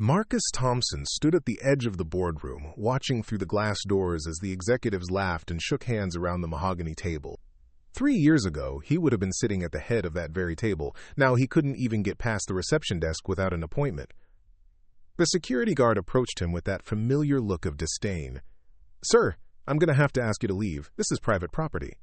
Marcus Thompson stood at the edge of the boardroom, watching through the glass doors as the executives laughed and shook hands around the mahogany table. 3 years ago, he would have been sitting at the head of that very table. Now he couldn't even get past the reception desk without an appointment. The security guard approached him with that familiar look of disdain. "Sir, I'm going to have to ask you to leave. This is private property."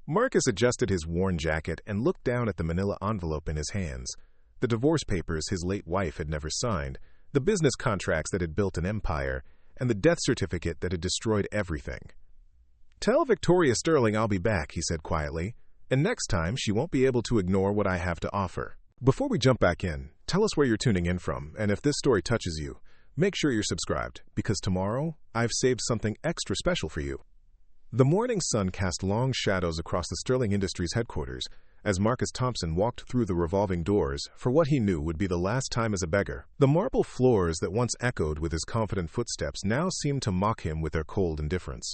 Marcus adjusted his worn jacket and looked down at the manila envelope in his hands. The divorce papers his late wife had never signed, the business contracts that had built an empire, and the death certificate that had destroyed everything. "Tell Victoria Sterling I'll be back," he said quietly, "and next time she won't be able to ignore what I have to offer." Before we jump back in, tell us where you're tuning in from, and if this story touches you, make sure you're subscribed, because tomorrow I've saved something extra special for you. The morning sun cast long shadows across the Sterling Industries headquarters as Marcus Thompson walked through the revolving doors for what he knew would be the last time as a beggar. The marble floors that once echoed with his confident footsteps now seemed to mock him with their cold indifference.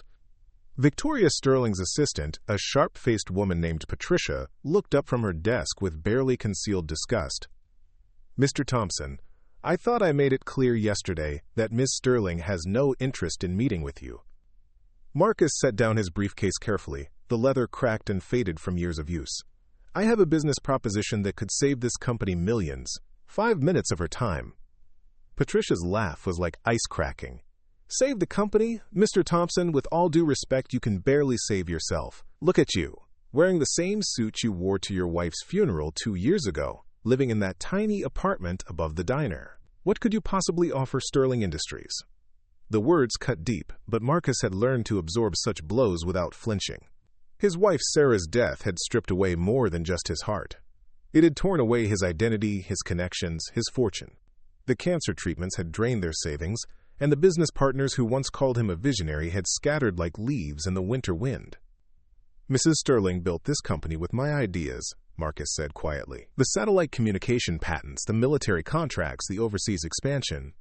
Victoria Sterling's assistant, a sharp-faced woman named Patricia, looked up from her desk with barely concealed disgust. "Mr. Thompson, I thought I made it clear yesterday that Miss Sterling has no interest in meeting with you." Marcus set down his briefcase carefully, the leather cracked and faded from years of use. "I have a business proposition that could save this company millions. 5 minutes of her time." Patricia's laugh was like ice cracking. "Save the company? Mr. Thompson, with all due respect, you can barely save yourself. Look at you, wearing the same suit you wore to your wife's funeral 2 years ago, living in that tiny apartment above the diner. What could you possibly offer Sterling Industries?" The words cut deep, but Marcus had learned to absorb such blows without flinching. His wife Sarah's death had stripped away more than just his heart. It had torn away his identity, his connections, his fortune. The cancer treatments had drained their savings, and the business partners who once called him a visionary had scattered like leaves in the winter wind. "Mrs. Sterling built this company with my ideas," Marcus said quietly. "The satellite communication patents, the military contracts, the overseas expansion."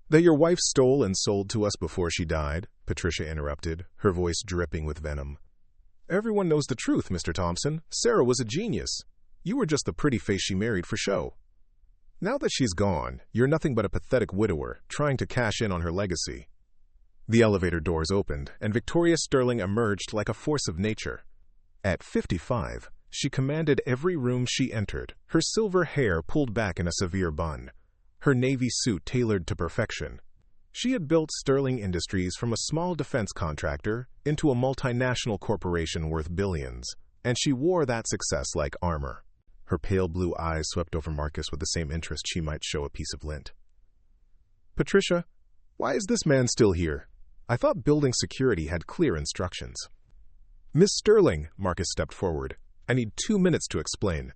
"That your wife stole and sold to us before she died," Patricia interrupted, her voice dripping with venom. "Everyone knows the truth, Mr. Thompson. Sarah was a genius. You were just the pretty face she married for show. Now that she's gone, you're nothing but a pathetic widower, trying to cash in on her legacy." The elevator doors opened, and Victoria Sterling emerged like a force of nature. At 55, she commanded every room she entered, her silver hair pulled back in a severe bun, her navy suit tailored to perfection. She had built Sterling Industries from a small defense contractor into a multinational corporation worth billions, and she wore that success like armor. Her pale blue eyes swept over Marcus with the same interest she might show a piece of lint. "Patricia, why is this man still here? I thought building security had clear instructions." "Miss Sterling," Marcus stepped forward, "I need 2 minutes to explain."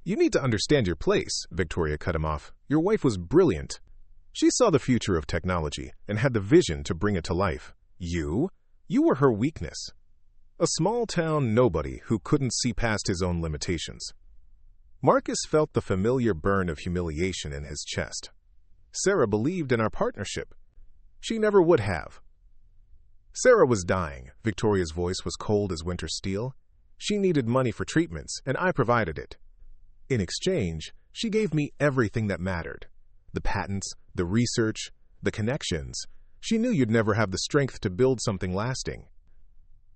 "You need to understand your place," Victoria cut him off. "Your wife was brilliant. She saw the future of technology and had the vision to bring it to life. You were her weakness. A small-town nobody who couldn't see past his own limitations." Marcus felt the familiar burn of humiliation in his chest. "Sarah believed in our partnership. She never would have." "Sarah was dying." Victoria's voice was cold as winter steel. "She needed money for treatments, and I provided it. In exchange, she gave me everything that mattered. The patents, the research, the connections. She knew you'd never have the strength to build something lasting."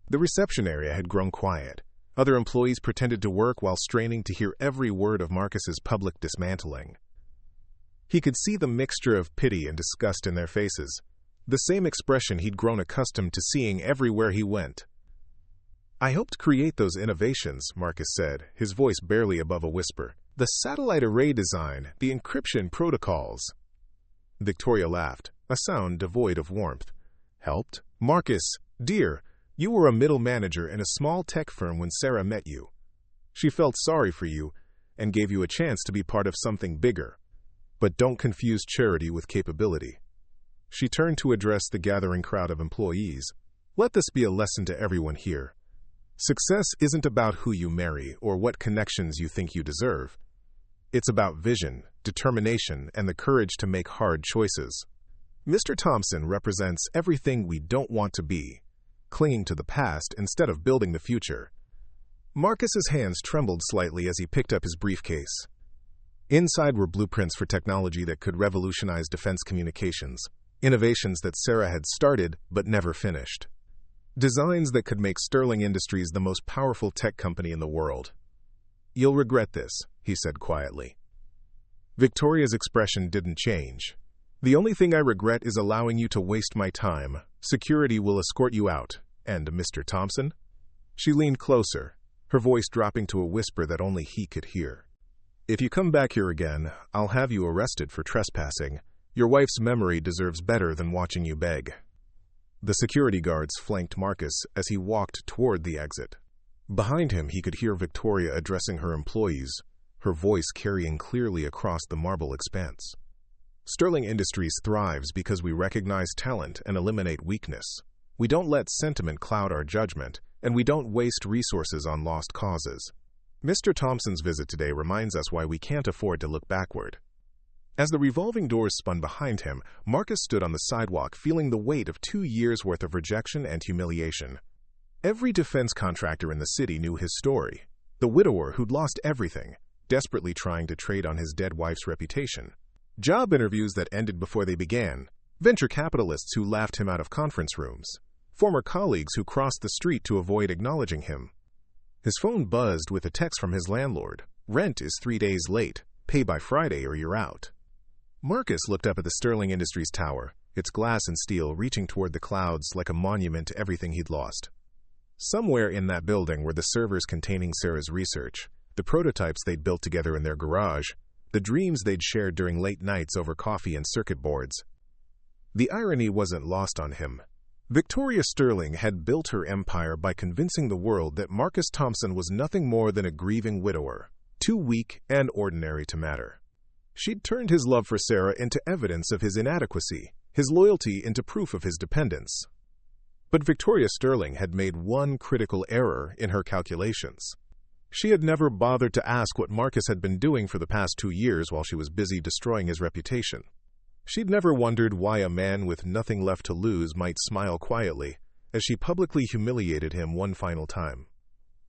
The reception area had grown quiet. Other employees pretended to work while straining to hear every word of Marcus's public dismantling. He could see the mixture of pity and disgust in their faces, the same expression he'd grown accustomed to seeing everywhere he went. "I helped create those innovations," Marcus said, his voice barely above a whisper. "The satellite array design, the encryption protocols." Victoria laughed, a sound devoid of warmth. "Helped? Marcus, dear, you were a middle manager in a small tech firm when Sarah met you. She felt sorry for you and gave you a chance to be part of something bigger. But don't confuse charity with capability." She turned to address the gathering crowd of employees. "Let this be a lesson to everyone here. Success isn't about who you marry or what connections you think you deserve. It's about vision, determination, and the courage to make hard choices. Mr. Thompson represents everything we don't want to be, clinging to the past instead of building the future." Marcus's hands trembled slightly as he picked up his briefcase. Inside were blueprints for technology that could revolutionize defense communications, innovations that Sarah had started but never finished. Designs that could make Sterling Industries the most powerful tech company in the world. "You'll regret this," he said quietly. Victoria's expression didn't change. "The only thing I regret is allowing you to waste my time. Security will escort you out. And Mr. Thompson?" She leaned closer, her voice dropping to a whisper that only he could hear. "If you come back here again, I'll have you arrested for trespassing. Your wife's memory deserves better than watching you beg." The security guards flanked Marcus as he walked toward the exit. Behind him, he could hear Victoria addressing her employees, her voice carrying clearly across the marble expanse. "Sterling Industries thrives because we recognize talent and eliminate weakness. We don't let sentiment cloud our judgment, and we don't waste resources on lost causes. Mr. Thompson's visit today reminds us why we can't afford to look backward." As the revolving doors spun behind him, Marcus stood on the sidewalk feeling the weight of 2 years' worth of rejection and humiliation. Every defense contractor in the city knew his story. The widower who'd lost everything, desperately trying to trade on his dead wife's reputation. Job interviews that ended before they began. Venture capitalists who laughed him out of conference rooms. Former colleagues who crossed the street to avoid acknowledging him. His phone buzzed with a text from his landlord. "Rent is 3 days late. Pay by Friday or you're out." Marcus looked up at the Sterling Industries tower, its glass and steel reaching toward the clouds like a monument to everything he'd lost. Somewhere in that building were the servers containing Sarah's research, the prototypes they'd built together in their garage, the dreams they'd shared during late nights over coffee and circuit boards. The irony wasn't lost on him. Victoria Sterling had built her empire by convincing the world that Marcus Thompson was nothing more than a grieving widower, too weak and ordinary to matter. She'd turned his love for Sarah into evidence of his inadequacy, his loyalty into proof of his dependence. But Victoria Sterling had made one critical error in her calculations. She had never bothered to ask what Marcus had been doing for the past 2 years while she was busy destroying his reputation. She'd never wondered why a man with nothing left to lose might smile quietly as she publicly humiliated him one final time.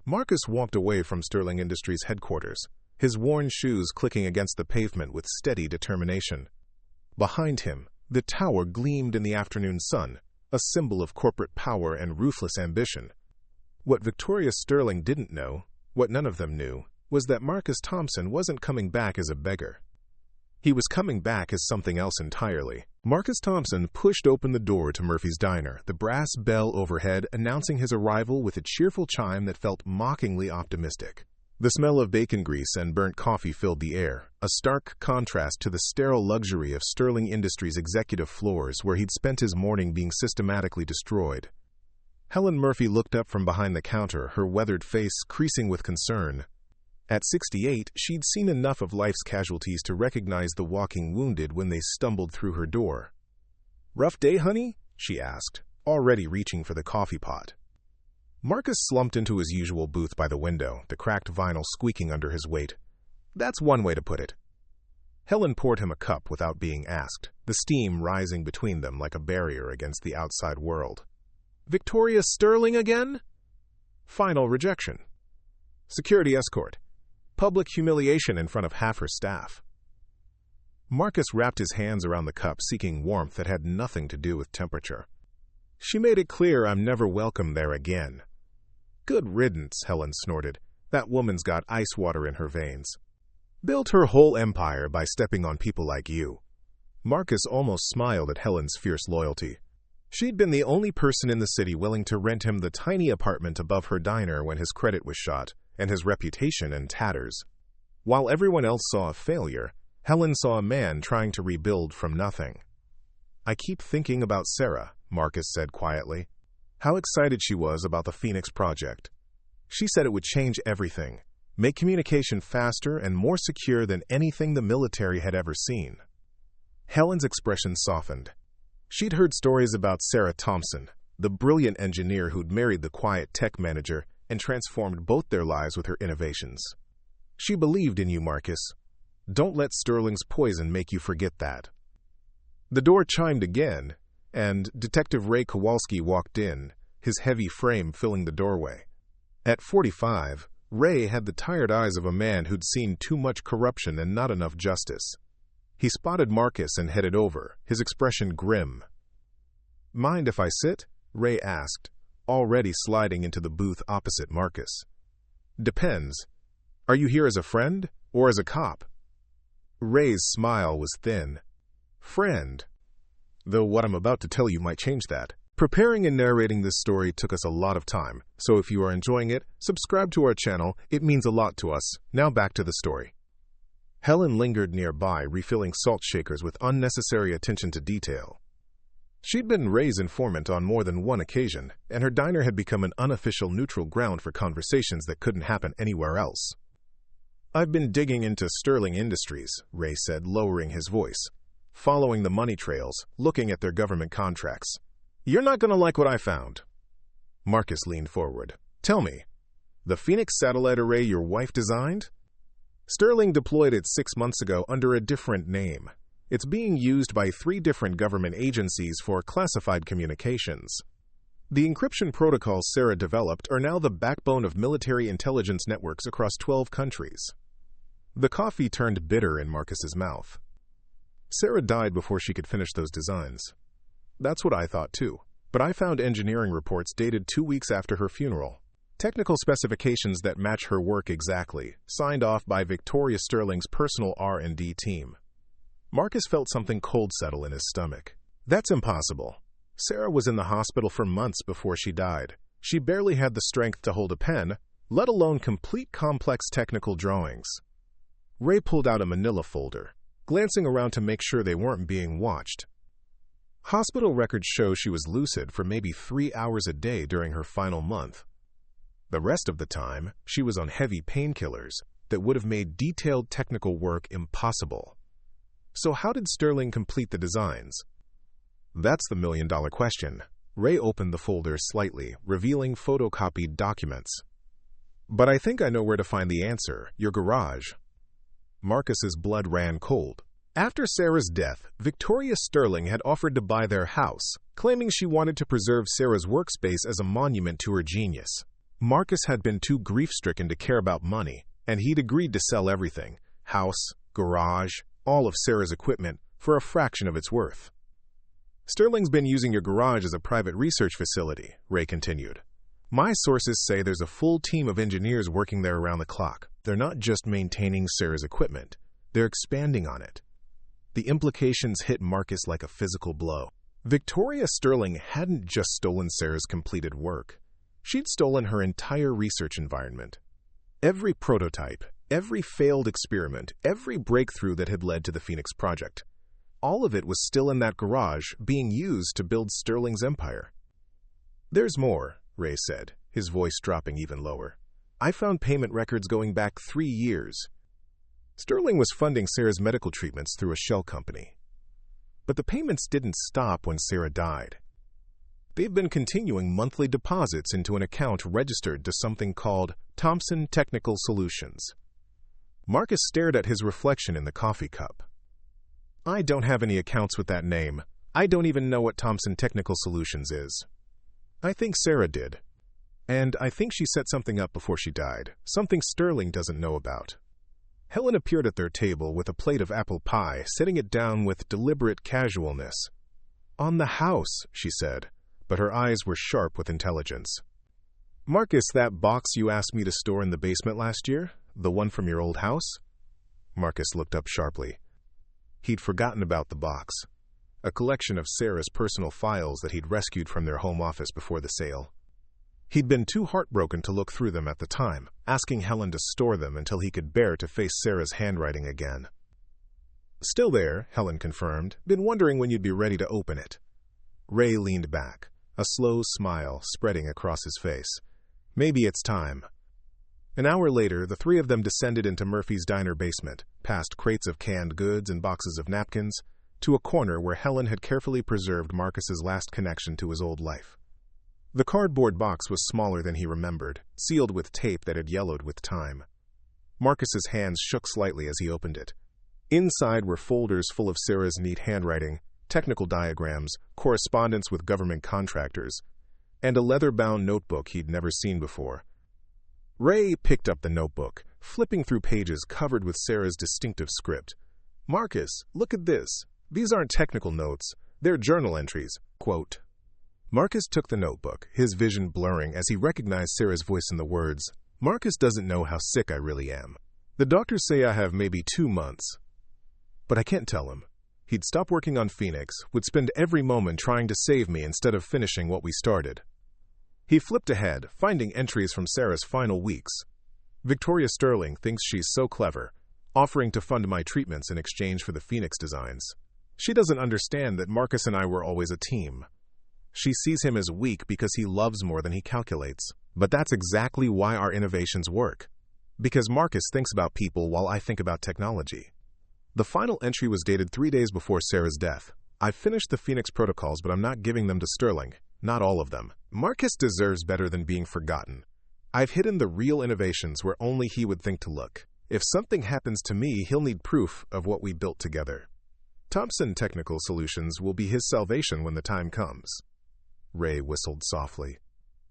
Marcus walked away from Sterling Industries headquarters, his worn shoes clicking against the pavement with steady determination. Behind him, the tower gleamed in the afternoon sun, a symbol of corporate power and ruthless ambition. What Victoria Sterling didn't know, what none of them knew, was that Marcus Thompson wasn't coming back as a beggar. He was coming back as something else entirely. Marcus Thompson pushed open the door to Murphy's Diner, the brass bell overhead announcing his arrival with a cheerful chime that felt mockingly optimistic. The smell of bacon grease and burnt coffee filled the air, a stark contrast to the sterile luxury of Sterling Industries' executive floors where he'd spent his morning being systematically destroyed. Helen Murphy looked up from behind the counter, her weathered face creasing with concern. At 68, she'd seen enough of life's casualties to recognize the walking wounded when they stumbled through her door. "Rough day, honey?" she asked, already reaching for the coffee pot. Marcus slumped into his usual booth by the window, the cracked vinyl squeaking under his weight. "That's one way to put it." Helen poured him a cup without being asked, the steam rising between them like a barrier against the outside world. "Victoria Sterling again?" Final rejection. Security escort. Public humiliation in front of half her staff. Marcus wrapped his hands around the cup, seeking warmth that had nothing to do with temperature. "She made it clear I'm never welcome there again." "Good riddance," Helen snorted. "That woman's got ice water in her veins. Built her whole empire by stepping on people like you." Marcus almost smiled at Helen's fierce loyalty. She'd been the only person in the city willing to rent him the tiny apartment above her diner when his credit was shot, and his reputation in tatters. While everyone else saw a failure, Helen saw a man trying to rebuild from nothing. "I keep thinking about Sarah," Marcus said quietly. How excited she was about the Phoenix project. She said it would change everything, make communication faster and more secure than anything the military had ever seen. Helen's expression softened. She'd heard stories about Sarah Thompson, the brilliant engineer who'd married the quiet tech manager and transformed both their lives with her innovations. "She believed in you, Marcus. Don't let Sterling's poison make you forget that." The door chimed again, and Detective Ray Kowalski walked in, his heavy frame filling the doorway. At 45, Ray had the tired eyes of a man who'd seen too much corruption and not enough justice. He spotted Marcus and headed over, his expression grim. "Mind if I sit?" Ray asked, already sliding into the booth opposite Marcus. "Depends. Are you here as a friend or as a cop?" Ray's smile was thin. "Friend. Though what I'm about to tell you might change that." Preparing and narrating this story took us a lot of time, so if you are enjoying it, subscribe to our channel. It means a lot to us. Now back to the story. Helen lingered nearby, refilling salt shakers with unnecessary attention to detail. She'd been Ray's informant on more than one occasion, and her diner had become an unofficial neutral ground for conversations that couldn't happen anywhere else. "I've been digging into Sterling Industries," Ray said, lowering his voice, following the money trails, looking at their government contracts. "You're not going to like what I found." Marcus leaned forward. "Tell me, the Phoenix satellite array your wife designed? Sterling deployed it 6 months ago under a different name. It's being used by 3 different government agencies for classified communications. The encryption protocols Sarah developed are now the backbone of military intelligence networks across 12 countries. The coffee turned bitter in Marcus's mouth. Sarah died before she could finish those designs. That's what I thought too, but I found engineering reports dated 2 weeks after her funeral. Technical specifications that match her work exactly, signed off by Victoria Sterling's personal R&D team. Marcus felt something cold settle in his stomach. That's impossible. Sarah was in the hospital for months before she died. She barely had the strength to hold a pen, let alone complete complex technical drawings. Ray pulled out a manila folder, glancing around to make sure they weren't being watched. Hospital records show she was lucid for maybe 3 hours a day during her final month. The rest of the time, she was on heavy painkillers that would have made detailed technical work impossible. So how did Sterling complete the designs? That's the million-dollar question. Ray opened the folder slightly, revealing photocopied documents. "But I think I know where to find the answer. Your garage." Marcus's blood ran cold. After Sarah's death, Victoria Sterling had offered to buy their house, claiming she wanted to preserve Sarah's workspace as a monument to her genius. Marcus had been too grief-stricken to care about money, and he'd agreed to sell everything, house, garage, all of Sarah's equipment, for a fraction of its worth. "Sterling's been using your garage as a private research facility," Ray continued. "My sources say there's a full team of engineers working there around the clock. They're not just maintaining Sarah's equipment, they're expanding on it." The implications hit Marcus like a physical blow. Victoria Sterling hadn't just stolen Sarah's completed work. She'd stolen her entire research environment. Every prototype, every failed experiment, every breakthrough that had led to the Phoenix Project. All of it was still in that garage, being used to build Sterling's empire. "There's more," Ray said, his voice dropping even lower. "I found payment records going back 3 years. Sterling was funding Sarah's medical treatments through a shell company. But the payments didn't stop when Sarah died. They've been continuing monthly deposits into an account registered to something called Thompson Technical Solutions." Marcus stared at his reflection in the coffee cup. "I don't have any accounts with that name. I don't even know what Thompson Technical Solutions is. I think Sarah did. And I think she set something up before she died, something Sterling doesn't know about." Helen appeared at their table with a plate of apple pie, setting it down with deliberate casualness. "On the house," she said, but her eyes were sharp with intelligence. "Marcus, that box you asked me to store in the basement last year, the one from your old house?" Marcus looked up sharply. He'd forgotten about the box, a collection of Sarah's personal files that he'd rescued from their home office before the sale. He'd been too heartbroken to look through them at the time, asking Helen to store them until he could bear to face Sarah's handwriting again. "Still there," Helen confirmed. "Been wondering when you'd be ready to open it." Ray leaned back, a slow smile spreading across his face. "Maybe it's time." An hour later, the 3 of them descended into Murphy's diner basement, past crates of canned goods and boxes of napkins, to a corner where Helen had carefully preserved Marcus's last connection to his old life. The cardboard box was smaller than he remembered, sealed with tape that had yellowed with time. Marcus's hands shook slightly as he opened it. Inside were folders full of Sarah's neat handwriting, technical diagrams, correspondence with government contractors, and a leather-bound notebook he'd never seen before. Ray picked up the notebook, flipping through pages covered with Sarah's distinctive script. "Marcus, look at this. These aren't technical notes. They're journal entries." Quote. Marcus took the notebook, his vision blurring as he recognized Sarah's voice in the words, "Marcus doesn't know how sick I really am. The doctors say I have maybe 2 months. But I can't tell him. He'd stop working on Phoenix, would spend every moment trying to save me instead of finishing what we started." He flipped ahead, finding entries from Sarah's final weeks. "Victoria Sterling thinks she's so clever, offering to fund my treatments in exchange for the Phoenix designs. She doesn't understand that Marcus and I were always a team. She sees him as weak because he loves more than he calculates. But that's exactly why our innovations work. Because Marcus thinks about people while I think about technology." The final entry was dated 3 days before Sarah's death. "I've finished the Phoenix protocols, but I'm not giving them to Sterling. Not all of them. Marcus deserves better than being forgotten. I've hidden the real innovations where only he would think to look. If something happens to me, he'll need proof of what we built together. Thompson Technical Solutions will be his salvation when the time comes." Ray whistled softly.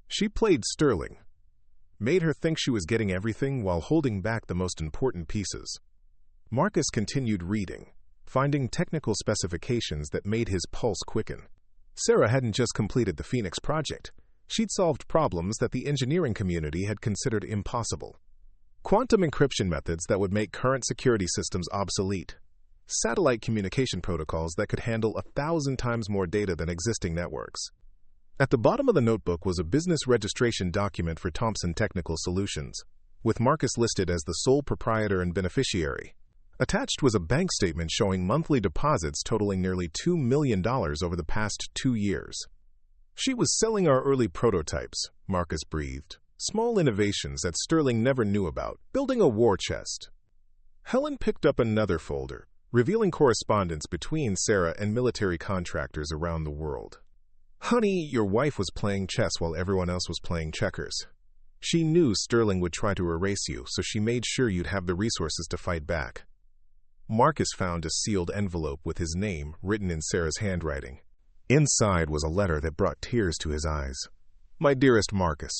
She played Sterling. Made her think she was getting everything while holding back the most important pieces. Marcus continued reading, finding technical specifications that made his pulse quicken. Sarah hadn't just completed the Phoenix project. She'd solved problems that the engineering community had considered impossible. Quantum encryption methods that would make current security systems obsolete. Satellite communication protocols that could handle 1,000 times more data than existing networks. At the bottom of the notebook was a business registration document for Thompson Technical Solutions, with Marcus listed as the sole proprietor and beneficiary. Attached was a bank statement showing monthly deposits totaling nearly $2 million over the past 2 years. "She was selling our early prototypes," Marcus breathed. "Small innovations that Sterling never knew about, building a war chest." Helen picked up another folder, revealing correspondence between Sarah and military contractors around the world. "Honey, your wife was playing chess while everyone else was playing checkers. She knew Sterling would try to erase you, so she made sure you'd have the resources to fight back." Marcus found a sealed envelope with his name written in Sarah's handwriting. Inside was a letter that brought tears to his eyes. "My dearest Marcus,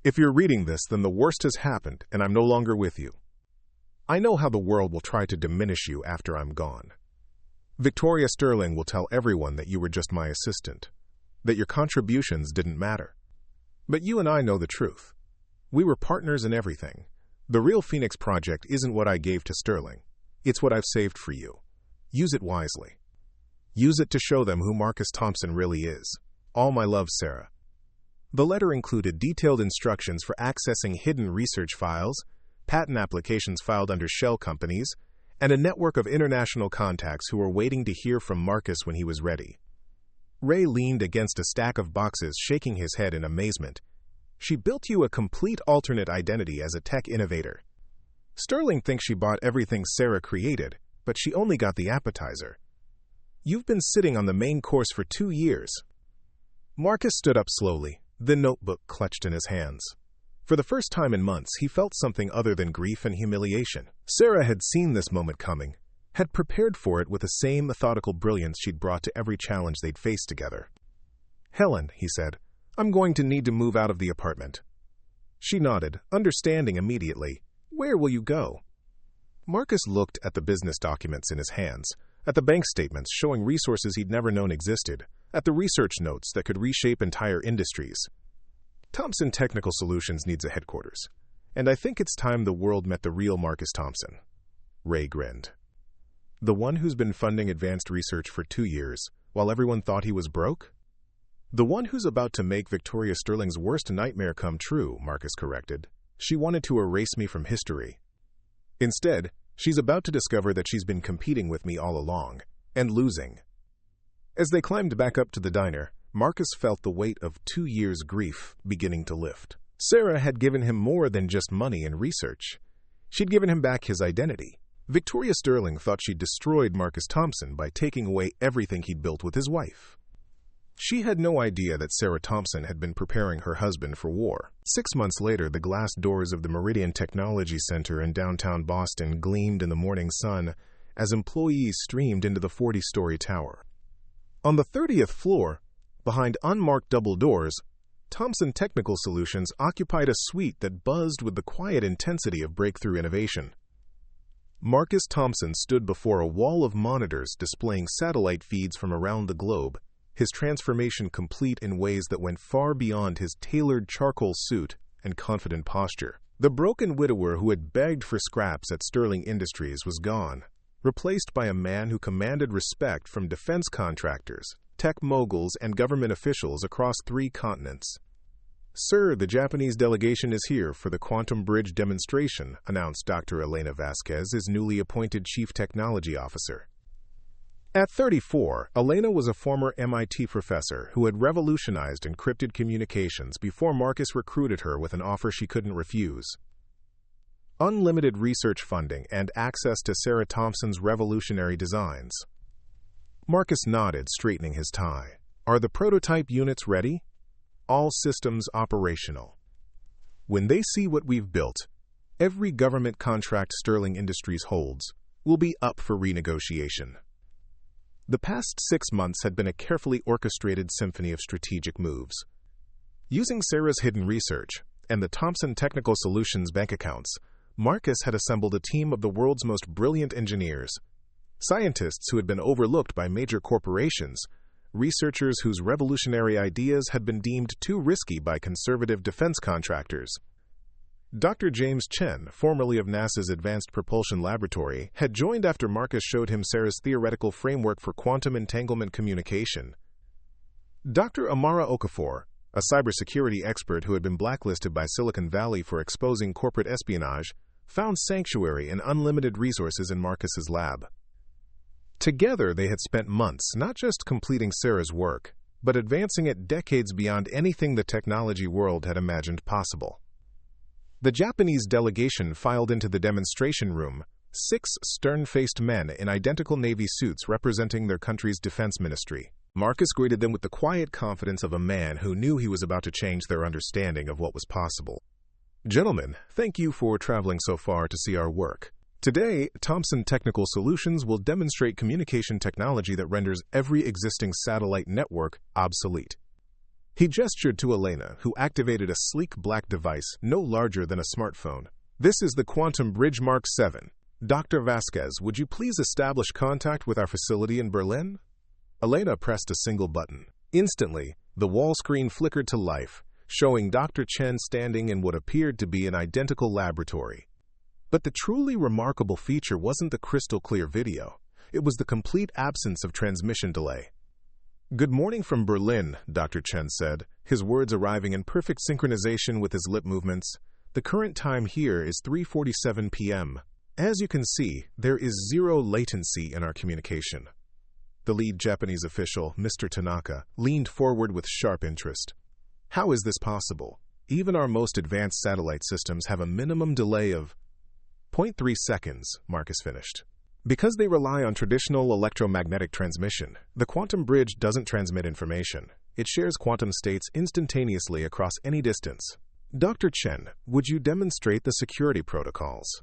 if you're reading this, then the worst has happened and I'm no longer with you. I know how the world will try to diminish you after I'm gone. Victoria Sterling will tell everyone that you were just my assistant, that your contributions didn't matter. But you and I know the truth. We were partners in everything. The real Phoenix project isn't what I gave to Sterling. It's what I've saved for you. Use it wisely. Use it to show them who Marcus Thompson really is. All my love, Sarah." The letter included detailed instructions for accessing hidden research files, patent applications filed under shell companies, and a network of international contacts who were waiting to hear from Marcus when he was ready. Ray leaned against a stack of boxes, shaking his head in amazement. "She built you a complete alternate identity as a tech innovator. Sterling thinks she bought everything Sarah created, but she only got the appetizer. You've been sitting on the main course for 2 years." Marcus stood up slowly, the notebook clutched in his hands. For the first time in months, he felt something other than grief and humiliation. Sarah had seen this moment coming, had prepared for it with the same methodical brilliance she'd brought to every challenge they'd faced together. "Helen," he said, "I'm going to need to move out of the apartment." She nodded, understanding immediately. "Where will you go?" Marcus looked at the business documents in his hands, at the bank statements showing resources he'd never known existed, at the research notes that could reshape entire industries. "Thompson Technical Solutions needs a headquarters, and I think it's time the world met the real Marcus Thompson." Ray grinned. "The one who's been funding advanced research for 2 years, while everyone thought he was broke?" "The one who's about to make Victoria Sterling's worst nightmare come true," Marcus corrected. "She wanted to erase me from history. Instead, she's about to discover that she's been competing with me all along, and losing." As they climbed back up to the diner, Marcus felt the weight of 2 years' grief beginning to lift. Sarah had given him more than just money and research. She'd given him back his identity. Victoria Sterling thought she'd destroyed Marcus Thompson by taking away everything he'd built with his wife. She had no idea that Sarah Thompson had been preparing her husband for war. 6 months later, the glass doors of the Meridian Technology Center in downtown Boston gleamed in the morning sun as employees streamed into the 40-story tower. On the 30th floor, behind unmarked double doors, Thomson Technical Solutions occupied a suite that buzzed with the quiet intensity of breakthrough innovation. Marcus Thomson stood before a wall of monitors displaying satellite feeds from around the globe, his transformation complete in ways that went far beyond his tailored charcoal suit and confident posture. The broken widower who had begged for scraps at Sterling Industries was gone, replaced by a man who commanded respect from defense contractors, tech moguls, and government officials across 3 continents. "Sir, the Japanese delegation is here for the Quantum Bridge demonstration," announced Dr. Elena Vasquez, his newly appointed Chief Technology Officer. At 34, Elena was a former MIT professor who had revolutionized encrypted communications before Marcus recruited her with an offer she couldn't refuse: unlimited research funding and access to Sarah Thompson's revolutionary designs. Marcus nodded, straightening his tie. "Are the prototype units ready?" "All systems operational. When they see what we've built, every government contract Sterling Industries holds will be up for renegotiation." The past 6 months had been a carefully orchestrated symphony of strategic moves. Using Sarah's hidden research and the Thomson Technical Solutions bank accounts, Marcus had assembled a team of the world's most brilliant engineers, scientists who had been overlooked by major corporations, researchers whose revolutionary ideas had been deemed too risky by conservative defense contractors. Dr. James Chen, formerly of NASA's Advanced Propulsion Laboratory, had joined after Marcus showed him Sarah's theoretical framework for quantum entanglement communication. Dr. Amara Okafor, a cybersecurity expert who had been blacklisted by Silicon Valley for exposing corporate espionage, found sanctuary and unlimited resources in Marcus's lab. Together, they had spent months not just completing Sarah's work, but advancing it decades beyond anything the technology world had imagined possible. The Japanese delegation filed into the demonstration room, 6 stern-faced men in identical Navy suits representing their country's defense ministry. Marcus greeted them with the quiet confidence of a man who knew he was about to change their understanding of what was possible. "Gentlemen, thank you for traveling so far to see our work. Today, Thomson Technical Solutions will demonstrate communication technology that renders every existing satellite network obsolete." He gestured to Elena, who activated a sleek black device no larger than a smartphone. "This is the Quantum Bridge Mark 7. Dr. Vasquez, would you please establish contact with our facility in Berlin?" Elena pressed a single button. Instantly, the wall screen flickered to life, showing Dr. Chen standing in what appeared to be an identical laboratory. But the truly remarkable feature wasn't the crystal-clear video. It was the complete absence of transmission delay. "Good morning from Berlin," Dr. Chen said, his words arriving in perfect synchronization with his lip movements. "The current time here is 3:47 p.m. As you can see, there is zero latency in our communication." The lead Japanese official, Mr. Tanaka, leaned forward with sharp interest. "How is this possible? Even our most advanced satellite systems have a minimum delay of 0.3 seconds, Marcus finished. "Because they rely on traditional electromagnetic transmission, the quantum bridge doesn't transmit information. It shares quantum states instantaneously across any distance." "Dr. Chen, would you demonstrate the security protocols?"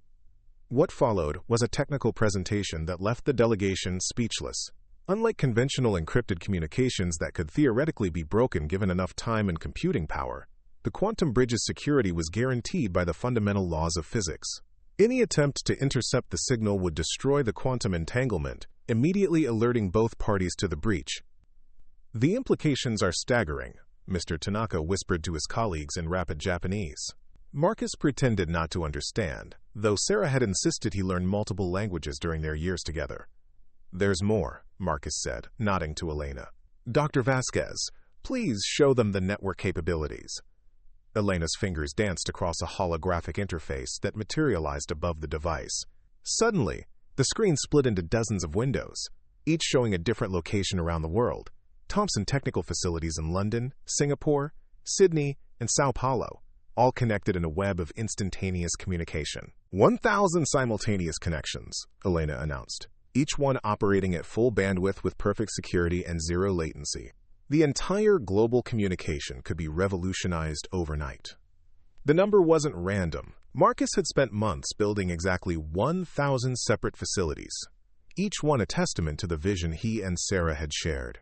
What followed was a technical presentation that left the delegation speechless. Unlike conventional encrypted communications that could theoretically be broken given enough time and computing power, the quantum bridge's security was guaranteed by the fundamental laws of physics. Any attempt to intercept the signal would destroy the quantum entanglement, immediately alerting both parties to the breach. "The implications are staggering," Mr. Tanaka whispered to his colleagues in rapid Japanese. Marcus pretended not to understand, though Sarah had insisted he learn multiple languages during their years together. "There's more," Marcus said, nodding to Elena. "Dr. Vasquez, please show them the network capabilities." Elena's fingers danced across a holographic interface that materialized above the device. Suddenly, the screen split into dozens of windows, each showing a different location around the world. Thomson technical facilities in London, Singapore, Sydney, and Sao Paulo, all connected in a web of instantaneous communication. 1,000 simultaneous connections, Elena announced, each one operating at full bandwidth with perfect security and zero latency. The entire global communication could be revolutionized overnight. The number wasn't random. Marcus had spent months building exactly 1,000 separate facilities, each one a testament to the vision he and Sarah had shared.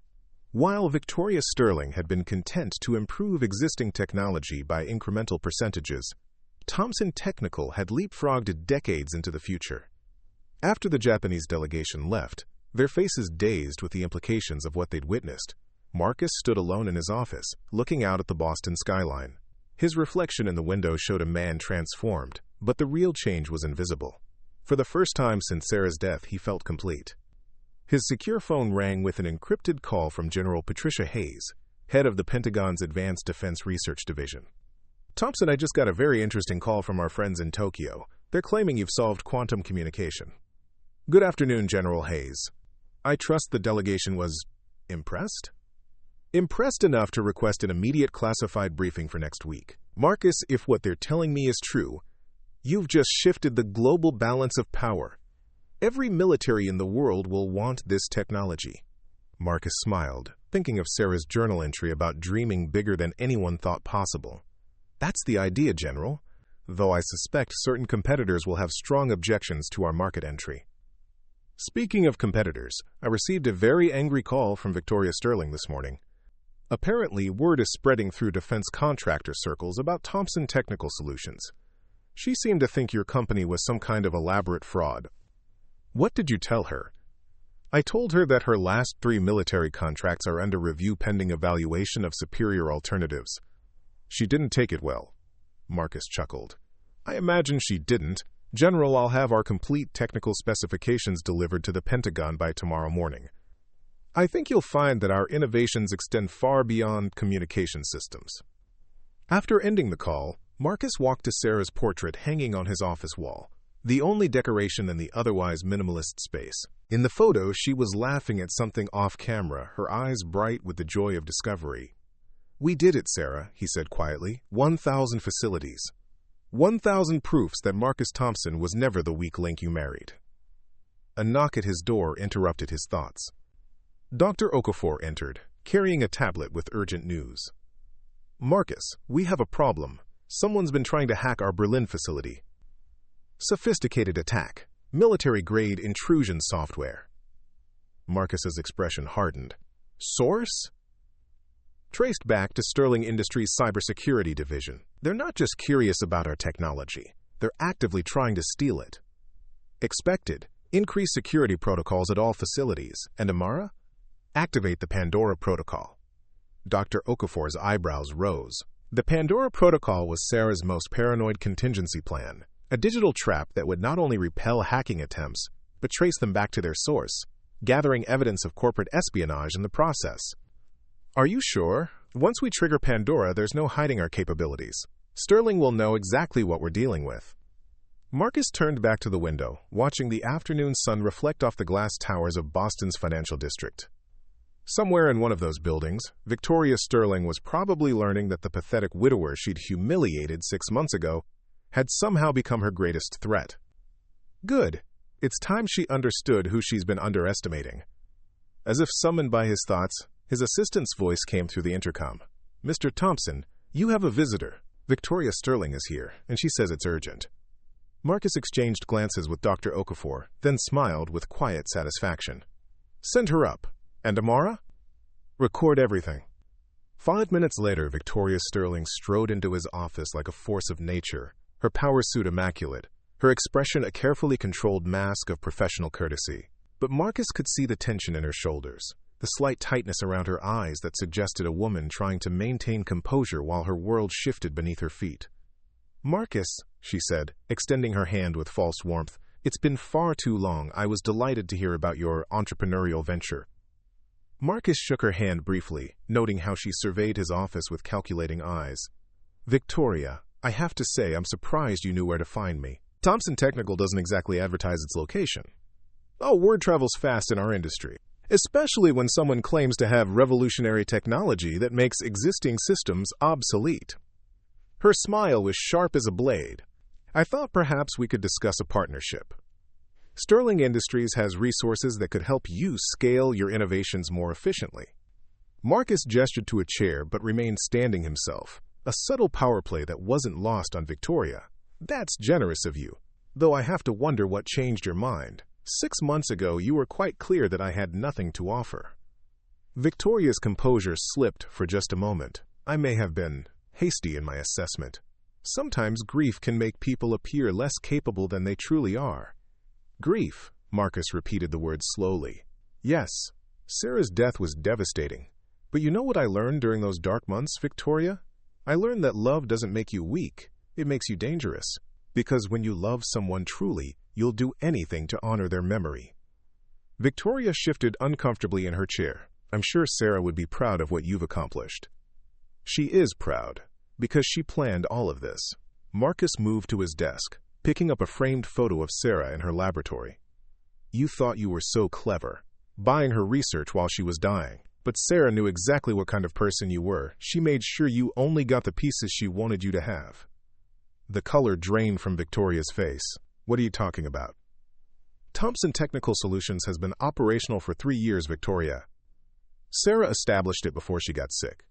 While Victoria Sterling had been content to improve existing technology by incremental percentages, Thomson Technical had leapfrogged decades into the future. After the Japanese delegation left, their faces dazed with the implications of what they'd witnessed, Marcus stood alone in his office, looking out at the Boston skyline. His reflection in the window showed a man transformed, but the real change was invisible. For the first time since Sarah's death, he felt complete. His secure phone rang with an encrypted call from General Patricia Hayes, head of the Pentagon's Advanced Defense Research Division. "Thompson, I just got a very interesting call from our friends in Tokyo. They're claiming you've solved quantum communication." "Good afternoon, General Hayes. I trust the delegation was impressed?" "Impressed enough to request an immediate classified briefing for next week. Marcus, if what they're telling me is true, you've just shifted the global balance of power. Every military in the world will want this technology." Marcus smiled, thinking of Sarah's journal entry about dreaming bigger than anyone thought possible. "That's the idea, General, though I suspect certain competitors will have strong objections to our market entry." Speaking of competitors, I received a very angry call from Victoria Sterling this morning. Apparently, word is spreading through defense contractor circles about Thomson Technical Solutions. She seemed to think your company was some kind of elaborate fraud. "What did you tell her?" "I told her that her last 3 military contracts are under review pending evaluation of superior alternatives." "She didn't take it well." Marcus chuckled. "I imagine she didn't. General, I'll have our complete technical specifications delivered to the Pentagon by tomorrow morning. I think you'll find that our innovations extend far beyond communication systems." After ending the call, Marcus walked to Sarah's portrait hanging on his office wall, the only decoration in the otherwise minimalist space. In the photo, she was laughing at something off-camera, her eyes bright with the joy of discovery. "We did it, Sarah," he said quietly. 1,000 facilities. 1,000 proofs that Marcus Thompson was never the weak link you married." A knock at his door interrupted his thoughts. Dr. Okafor entered, carrying a tablet with urgent news. "Marcus, we have a problem. Someone's been trying to hack our Berlin facility." "Sophisticated attack. Military-grade intrusion software." Marcus's expression hardened. "Source?" "Traced back to Sterling Industries' cybersecurity division. They're not just curious about our technology. They're actively trying to steal it." "Expected. Increase security protocols at all facilities. And Amara? Activate the Pandora Protocol." Dr. Okafor's eyebrows rose. The Pandora Protocol was Sarah's most paranoid contingency plan, a digital trap that would not only repel hacking attempts, but trace them back to their source, gathering evidence of corporate espionage in the process. "Are you sure? Once we trigger Pandora, there's no hiding our capabilities. Sterling will know exactly what we're dealing with." Marcus turned back to the window, watching the afternoon sun reflect off the glass towers of Boston's financial district. Somewhere in one of those buildings, Victoria Sterling was probably learning that the pathetic widower she'd humiliated 6 months ago had somehow become her greatest threat. Good. It's time she understood who she's been underestimating. As if summoned by his thoughts, his assistant's voice came through the intercom. "Mr. Thompson, you have a visitor. Victoria Sterling is here, and she says it's urgent." Marcus exchanged glances with Dr. Okafor, then smiled with quiet satisfaction. "Send her up. And Amara? Record everything." 5 minutes later, Victoria Sterling strode into his office like a force of nature, her power suit immaculate, her expression a carefully controlled mask of professional courtesy. But Marcus could see the tension in her shoulders, the slight tightness around her eyes that suggested a woman trying to maintain composure while her world shifted beneath her feet. "Marcus," she said, extending her hand with false warmth, "it's been far too long. I was delighted to hear about your entrepreneurial venture." Marcus shook her hand briefly, noting how she surveyed his office with calculating eyes. "Victoria, I have to say I'm surprised you knew where to find me. Thomson Technical doesn't exactly advertise its location." "Oh, word travels fast in our industry, especially when someone claims to have revolutionary technology that makes existing systems obsolete." Her smile was sharp as a blade. "I thought perhaps we could discuss a partnership. Sterling Industries has resources that could help you scale your innovations more efficiently." Marcus gestured to a chair but remained standing himself, a subtle power play that wasn't lost on Victoria. "That's generous of you, though I have to wonder what changed your mind. 6 months ago, you were quite clear that I had nothing to offer." Victoria's composure slipped for just a moment. I may have been hasty in my assessment. Sometimes grief can make people appear less capable than they truly are. Grief, Marcus repeated the word slowly. Yes, Sarah's death was devastating. But you know what I learned during those dark months, Victoria? I learned that love doesn't make you weak, it makes you dangerous. Because when you love someone truly, you'll do anything to honor their memory. Victoria shifted uncomfortably in her chair. I'm sure Sarah would be proud of what you've accomplished. She is proud, because she planned all of this. Marcus moved to his desk, picking up a framed photo of Sarah in her laboratory. You thought you were so clever, buying her research while she was dying. But Sarah knew exactly what kind of person you were. She made sure you only got the pieces she wanted you to have. The color drained from Victoria's face. What are you talking about? Thompson Technical Solutions has been operational for 3 years, Victoria. Sarah established it before she got sick,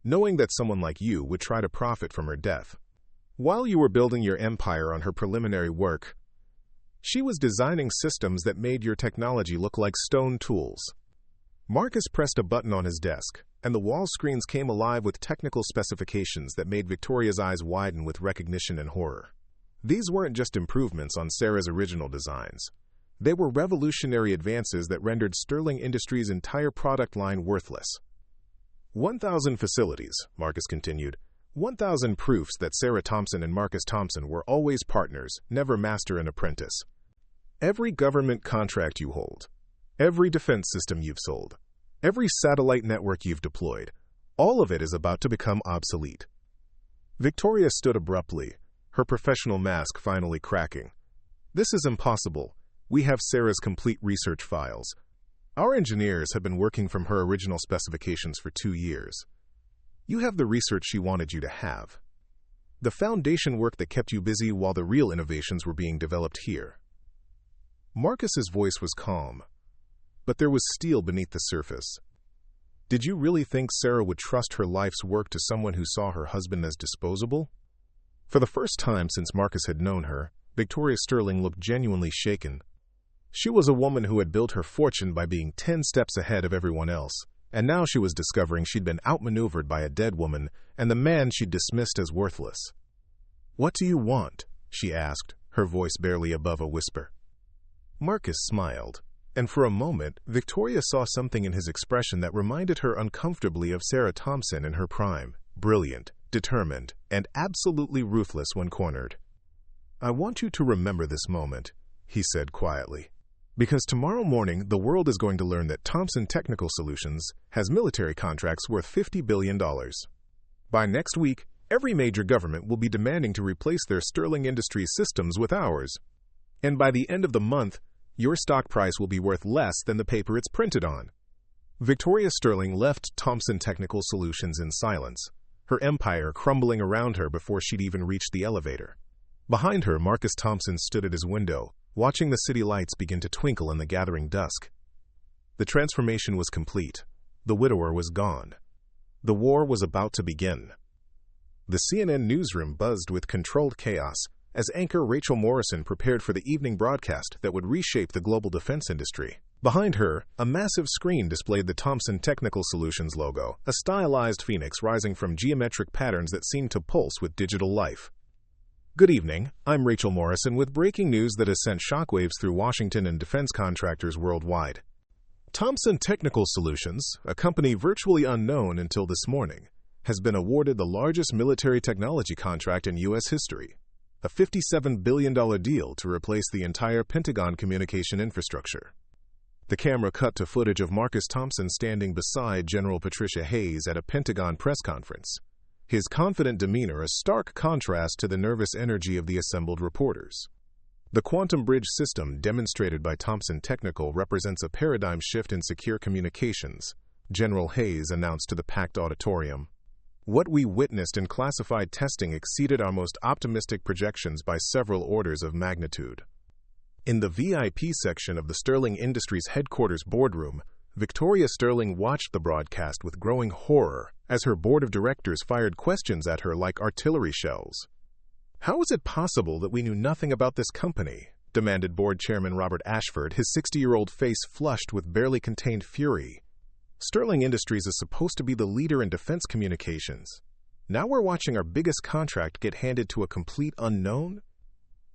knowing that someone like you would try to profit from her death. While you were building your empire on her preliminary work, she was designing systems that made your technology look like stone tools. Marcus pressed a button on his desk, and the wall screens came alive with technical specifications that made Victoria's eyes widen with recognition and horror. These weren't just improvements on Sarah's original designs. They were revolutionary advances that rendered Sterling Industries' entire product line worthless. 1,000 facilities, Marcus continued. 1,000 proofs that Sarah Thompson and Marcus Thompson were always partners, never master and apprentice. Every government contract you hold, every defense system you've sold, every satellite network you've deployed, all of it is about to become obsolete. Victoria stood abruptly, her professional mask finally cracking. This is impossible. We have Sarah's complete research files. Our engineers have been working from her original specifications for 2 years. You have the research she wanted you to have. The foundation work that kept you busy while the real innovations were being developed here. Marcus's voice was calm, but there was steel beneath the surface. Did you really think Sarah would trust her life's work to someone who saw her husband as disposable? For the first time since Marcus had known her, Victoria Sterling looked genuinely shaken. She was a woman who had built her fortune by being 10 steps ahead of everyone else, and now she was discovering she'd been outmaneuvered by a dead woman and the man she'd dismissed as worthless. What do you want? She asked, her voice barely above a whisper. Marcus smiled, and for a moment, Victoria saw something in his expression that reminded her uncomfortably of Sarah Thompson in her prime, brilliant, determined, and absolutely ruthless when cornered. I want you to remember this moment, he said quietly. Because tomorrow morning, the world is going to learn that Thompson Technical Solutions has military contracts worth $50 billion. By next week, every major government will be demanding to replace their Sterling Industries systems with ours. And by the end of the month, your stock price will be worth less than the paper it's printed on. Victoria Sterling left Thompson Technical Solutions in silence, her empire crumbling around her before she'd even reached the elevator. Behind her, Marcus Thompson stood at his window, watching the city lights begin to twinkle in the gathering dusk. The transformation was complete. The widower was gone. The war was about to begin. The CNN newsroom buzzed with controlled chaos as anchor Rachel Morrison prepared for the evening broadcast that would reshape the global defense industry. Behind her, a massive screen displayed the Thompson Technical Solutions logo, a stylized phoenix rising from geometric patterns that seemed to pulse with digital life. Good evening, I'm Rachel Morrison with breaking news that has sent shockwaves through Washington and defense contractors worldwide. Thompson Technical Solutions, a company virtually unknown until this morning, has been awarded the largest military technology contract in U.S. history, a $57 billion deal to replace the entire Pentagon communication infrastructure. The camera cut to footage of Marcus Thompson standing beside General Patricia Hayes at a Pentagon press conference, his confident demeanor a stark contrast to the nervous energy of the assembled reporters. The quantum bridge system demonstrated by Thompson Technical represents a paradigm shift in secure communications, General Hayes announced to the packed auditorium. What we witnessed in classified testing exceeded our most optimistic projections by several orders of magnitude. In the VIP section of the Sterling Industries headquarters boardroom, Victoria Sterling watched the broadcast with growing horror as her board of directors fired questions at her like artillery shells. How is it possible that we knew nothing about this company? Demanded board chairman Robert Ashford, his 60-year-old face flushed with barely contained fury. Sterling Industries is supposed to be the leader in defense communications. Now we're watching our biggest contract get handed to a complete unknown?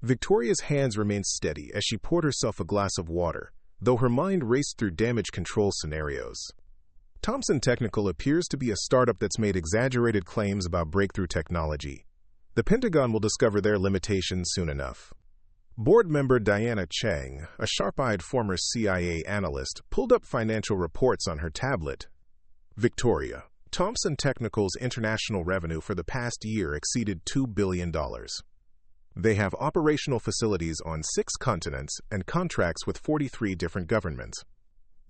Victoria's hands remained steady as she poured herself a glass of water, though her mind raced through damage control scenarios. Thomson Technical appears to be a startup that's made exaggerated claims about breakthrough technology. The Pentagon will discover their limitations soon enough. Board member Diana Chang, a sharp-eyed former CIA analyst, pulled up financial reports on her tablet. Victoria, Thomson Technical's international revenue for the past year exceeded $2 billion. They have operational facilities on 6 continents and contracts with 43 different governments.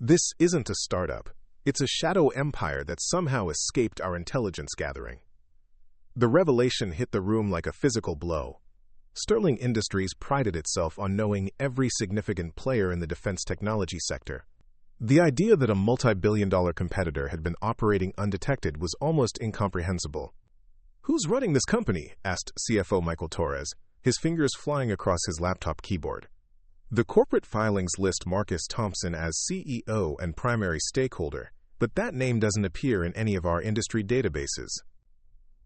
This isn't a startup. It's a shadow empire that somehow escaped our intelligence gathering. The revelation hit the room like a physical blow. Sterling Industries prided itself on knowing every significant player in the defense technology sector. The idea that a multi-billion-dollar competitor had been operating undetected was almost incomprehensible. "Who's running this company?" asked CFO Michael Torres, his fingers flying across his laptop keyboard. The corporate filings list Marcus Thomson as CEO and primary stakeholder, but that name doesn't appear in any of our industry databases.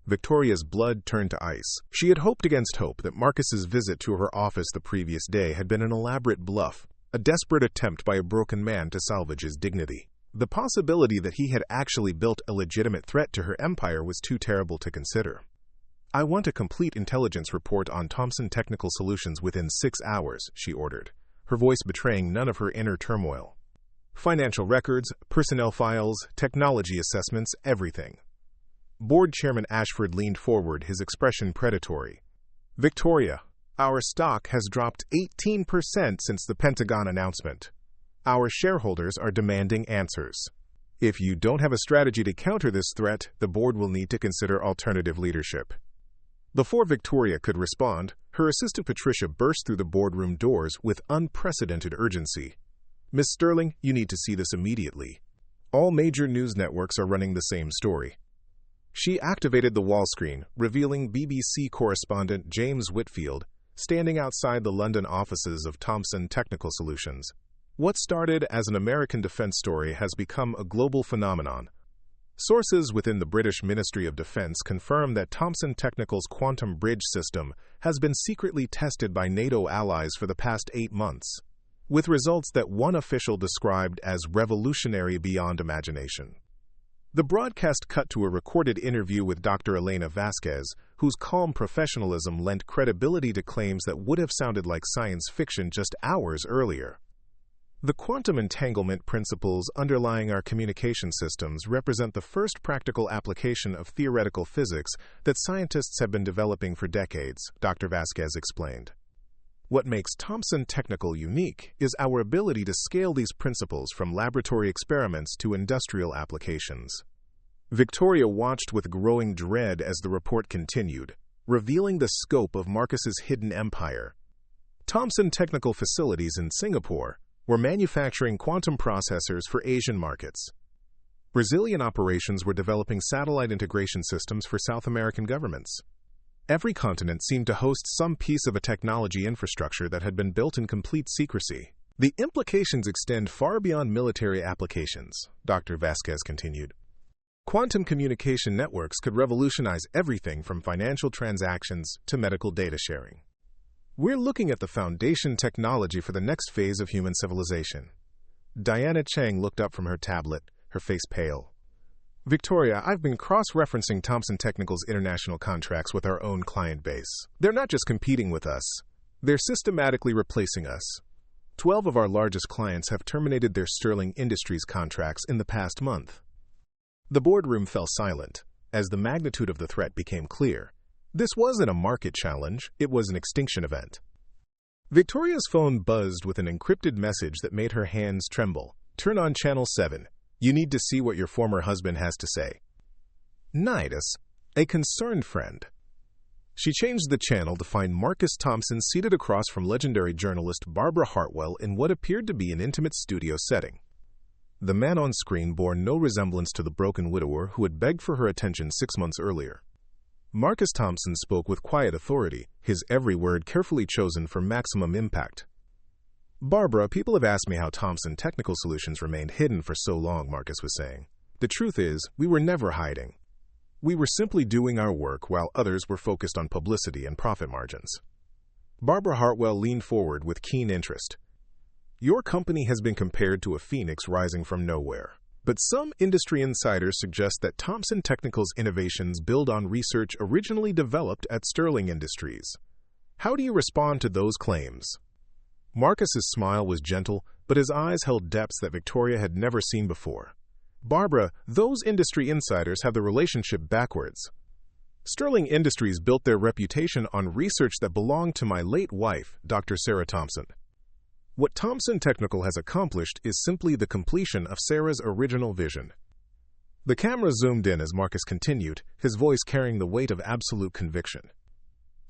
Victoria's blood turned to ice. She had hoped against hope that Marcus's visit to her office the previous day had been an elaborate bluff, a desperate attempt by a broken man to salvage his dignity. The possibility that he had actually built a legitimate threat to her empire was too terrible to consider. "I want a complete intelligence report on Thomson Technical Solutions within 6 hours, she ordered, her voice betraying none of her inner turmoil. "Financial records, personnel files, technology assessments, everything." Board Chairman Ashford leaned forward, his expression predatory. "Victoria, our stock has dropped 18% since the Pentagon announcement. Our shareholders are demanding answers. If you don't have a strategy to counter this threat, the board will need to consider alternative leadership." Before Victoria could respond, her assistant Patricia burst through the boardroom doors with unprecedented urgency. "Miss Sterling, you need to see this immediately. All major news networks are running the same story." She activated the wall screen, revealing BBC correspondent James Whitfield, standing outside the London offices of Thomson Technical Solutions. What started as an American defense story has become a global phenomenon. Sources within the British Ministry of Defense confirm that Thomson Technical's quantum bridge system has been secretly tested by NATO allies for the past 8 months, with results that one official described as revolutionary beyond imagination. The broadcast cut to a recorded interview with Dr. Elena Vasquez, whose calm professionalism lent credibility to claims that would have sounded like science fiction just hours earlier. "The quantum entanglement principles underlying our communication systems represent the first practical application of theoretical physics that scientists have been developing for decades," Dr. Vasquez explained. "What makes Thomson Technical unique is our ability to scale these principles from laboratory experiments to industrial applications." Victoria watched with growing dread as the report continued, revealing the scope of Marcus's hidden empire. Thomson Technical facilities in Singapore were manufacturing quantum processors for Asian markets. Brazilian operations were developing satellite integration systems for South American governments. Every continent seemed to host some piece of a technology infrastructure that had been built in complete secrecy. "The implications extend far beyond military applications," Dr. Vasquez continued. "Quantum communication networks could revolutionize everything from financial transactions to medical data sharing. We're looking at the foundation technology for the next phase of human civilization." Diana Chang looked up from her tablet, her face pale. "Victoria, I've been cross-referencing Thomson Technical's international contracts with our own client base. They're not just competing with us. They're systematically replacing us. 12 of our largest clients have terminated their Sterling Industries contracts in the past month." The boardroom fell silent as the magnitude of the threat became clear. This wasn't a market challenge, it was an extinction event. Victoria's phone buzzed with an encrypted message that made her hands tremble. "Turn on Channel 7. You need to see what your former husband has to say." Nidus, a concerned friend. She changed the channel to find Marcus Thomson seated across from legendary journalist Barbara Hartwell in what appeared to be an intimate studio setting. The man on screen bore no resemblance to the broken widower who had begged for her attention 6 months earlier. Marcus Thomson spoke with quiet authority, his every word carefully chosen for maximum impact. Barbara, people have asked me how Thomson Technical Solutions remained hidden for so long, Marcus was saying. The truth is, we were never hiding. We were simply doing our work while others were focused on publicity and profit margins. Barbara Hartwell leaned forward with keen interest. Your company has been compared to a phoenix rising from nowhere. But some industry insiders suggest that Thomson Technical's innovations build on research originally developed at Sterling Industries. How do you respond to those claims? Marcus's smile was gentle, but his eyes held depths that Victoria had never seen before. Barbara, those industry insiders have the relationship backwards. Sterling Industries built their reputation on research that belonged to my late wife, Dr. Sarah Thomson. What Thomson Technical has accomplished is simply the completion of Sarah's original vision. The camera zoomed in as Marcus continued, his voice carrying the weight of absolute conviction.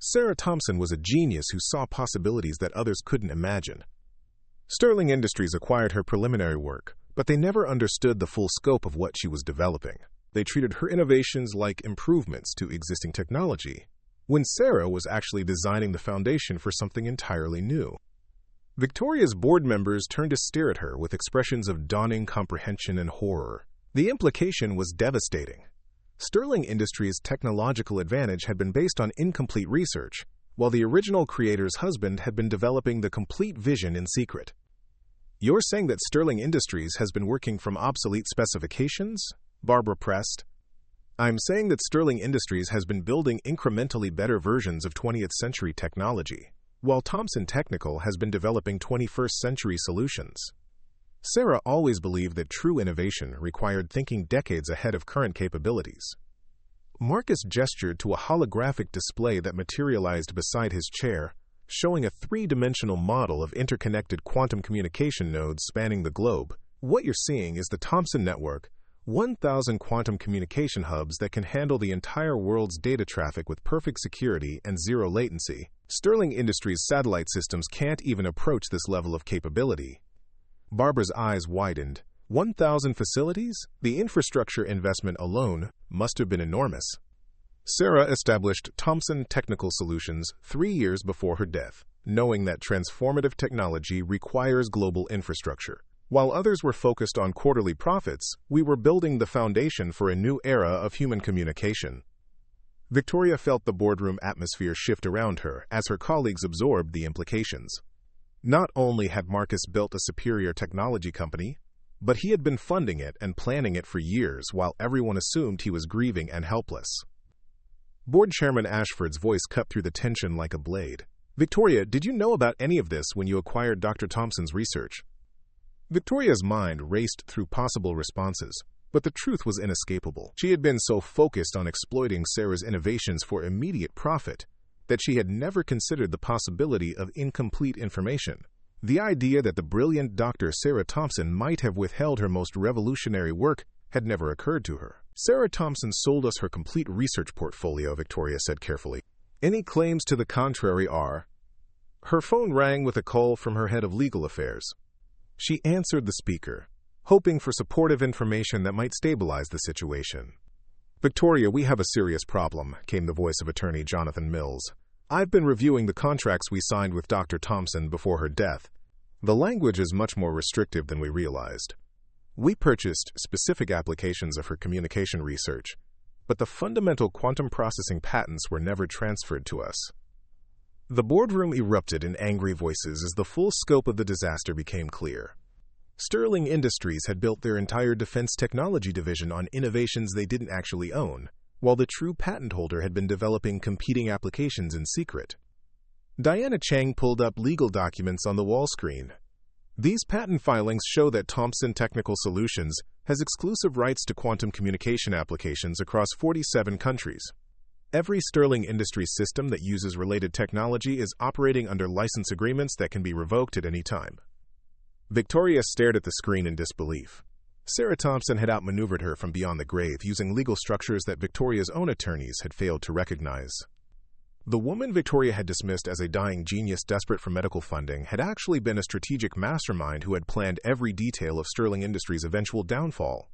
Sarah Thomson was a genius who saw possibilities that others couldn't imagine. Sterling Industries acquired her preliminary work, but they never understood the full scope of what she was developing. They treated her innovations like improvements to existing technology, when Sarah was actually designing the foundation for something entirely new. Victoria's board members turned to stare at her with expressions of dawning comprehension and horror. The implication was devastating. Sterling Industries' technological advantage had been based on incomplete research, while the original creator's husband had been developing the complete vision in secret. You're saying that Sterling Industries has been working from obsolete specifications? Barbara pressed. I'm saying that Sterling Industries has been building incrementally better versions of 20th century technology, while Thomson Technical has been developing 21st century solutions. Sarah always believed that true innovation required thinking decades ahead of current capabilities. Marcus gestured to a holographic display that materialized beside his chair, showing a three-dimensional model of interconnected quantum communication nodes spanning the globe. What you're seeing is the Thomson Network, 1,000 quantum communication hubs that can handle the entire world's data traffic with perfect security and zero latency. Sterling Industries' satellite systems can't even approach this level of capability. Barbara's eyes widened. 1,000 facilities? The infrastructure investment alone must have been enormous. Sarah established Thomson Technical Solutions 3 years before her death, knowing that transformative technology requires global infrastructure. While others were focused on quarterly profits, we were building the foundation for a new era of human communication. Victoria felt the boardroom atmosphere shift around her as her colleagues absorbed the implications. Not only had Marcus built a superior technology company, but he had been funding it and planning it for years while everyone assumed he was grieving and helpless. Board Chairman Ashford's voice cut through the tension like a blade. Victoria, did you know about any of this when you acquired Dr. Thomson's research? Victoria's mind raced through possible responses, but the truth was inescapable. She had been so focused on exploiting Sarah's innovations for immediate profit that she had never considered the possibility of incomplete information. The idea that the brilliant Dr. Sarah Thomson might have withheld her most revolutionary work had never occurred to her. Sarah Thomson sold us her complete research portfolio, Victoria said carefully. Any claims to the contrary are... Her phone rang with a call from her head of legal affairs. She answered the speaker, hoping for supportive information that might stabilize the situation. Victoria, we have a serious problem, came the voice of attorney Jonathan Mills. I've been reviewing the contracts we signed with Dr. Thomson before her death. The language is much more restrictive than we realized. We purchased specific applications of her communication research, but the fundamental quantum processing patents were never transferred to us. The boardroom erupted in angry voices as the full scope of the disaster became clear. Sterling Industries had built their entire defense technology division on innovations they didn't actually own, while the true patent holder had been developing competing applications in secret. Diana Chang pulled up legal documents on the wall screen. These patent filings show that Thomson Technical Solutions has exclusive rights to quantum communication applications across 47 countries. Every Sterling Industries system that uses related technology is operating under license agreements that can be revoked at any time. Victoria stared at the screen in disbelief. Sarah Thomson had outmaneuvered her from beyond the grave using legal structures that Victoria's own attorneys had failed to recognize. The woman Victoria had dismissed as a dying genius desperate for medical funding had actually been a strategic mastermind who had planned every detail of Sterling Industries' eventual downfall.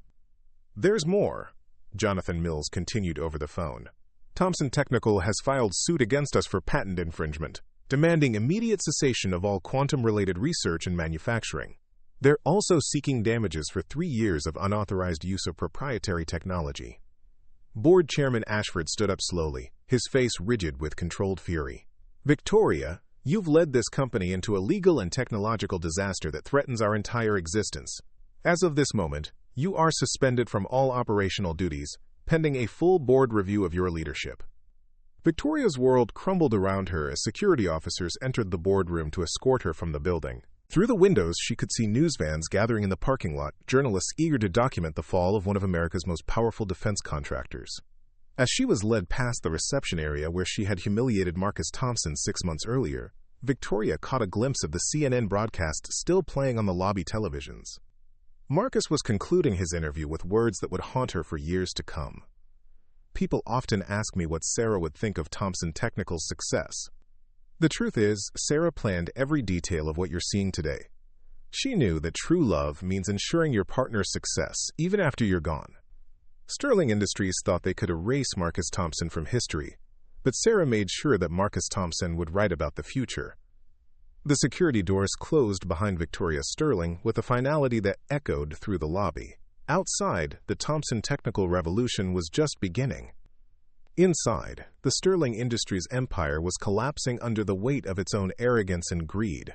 There's more, Jonathan Mills continued over the phone. Thomson Technical has filed suit against us for patent infringement. demanding immediate cessation of all quantum-related research and manufacturing. They're also seeking damages for 3 years of unauthorized use of proprietary technology. Board Chairman Ashford stood up slowly, his face rigid with controlled fury. Victoria, you've led this company into a legal and technological disaster that threatens our entire existence. As of this moment, you are suspended from all operational duties, pending a full board review of your leadership. Victoria's world crumbled around her as security officers entered the boardroom to escort her from the building. Through the windows, she could see news vans gathering in the parking lot, journalists eager to document the fall of one of America's most powerful defense contractors. As she was led past the reception area where she had humiliated Marcus Thompson 6 months earlier, Victoria caught a glimpse of the CNN broadcast still playing on the lobby televisions. Marcus was concluding his interview with words that would haunt her for years to come. People often ask me what Sarah would think of Thompson Technical's success. The truth is, Sarah planned every detail of what you're seeing today. She knew that true love means ensuring your partner's success, even after you're gone. Sterling Industries thought they could erase Marcus Thompson from history, but Sarah made sure that Marcus Thompson would write about the future. The security doors closed behind Victoria Sterling with a finality that echoed through the lobby. Outside, the Thompson Technical Revolution was just beginning. Inside, the Sterling Industries empire was collapsing under the weight of its own arrogance and greed.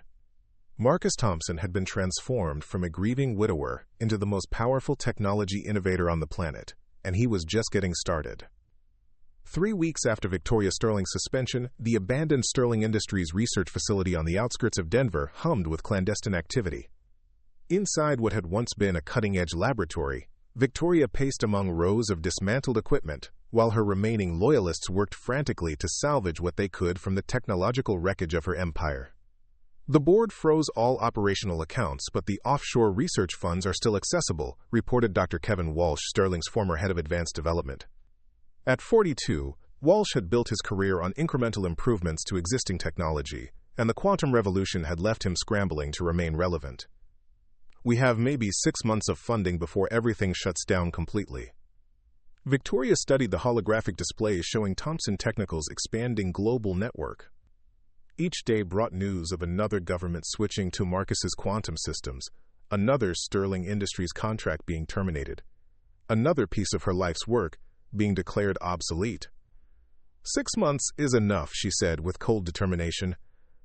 Marcus Thompson had been transformed from a grieving widower into the most powerful technology innovator on the planet, and he was just getting started. 3 weeks after Victoria Sterling's suspension, the abandoned Sterling Industries research facility on the outskirts of Denver hummed with clandestine activity. Inside what had once been a cutting-edge laboratory, Victoria paced among rows of dismantled equipment, while her remaining loyalists worked frantically to salvage what they could from the technological wreckage of her empire. The board froze all operational accounts, but the offshore research funds are still accessible, reported Dr. Kevin Walsh, Sterling's former head of advanced development. At 42, Walsh had built his career on incremental improvements to existing technology, and the quantum revolution had left him scrambling to remain relevant. We have maybe 6 months of funding before everything shuts down completely. Victoria studied the holographic displays showing Thompson Technical's expanding global network. Each day brought news of another government switching to Marcus's quantum systems, another Sterling Industries contract being terminated, another piece of her life's work being declared obsolete. 6 months is enough, she said with cold determination.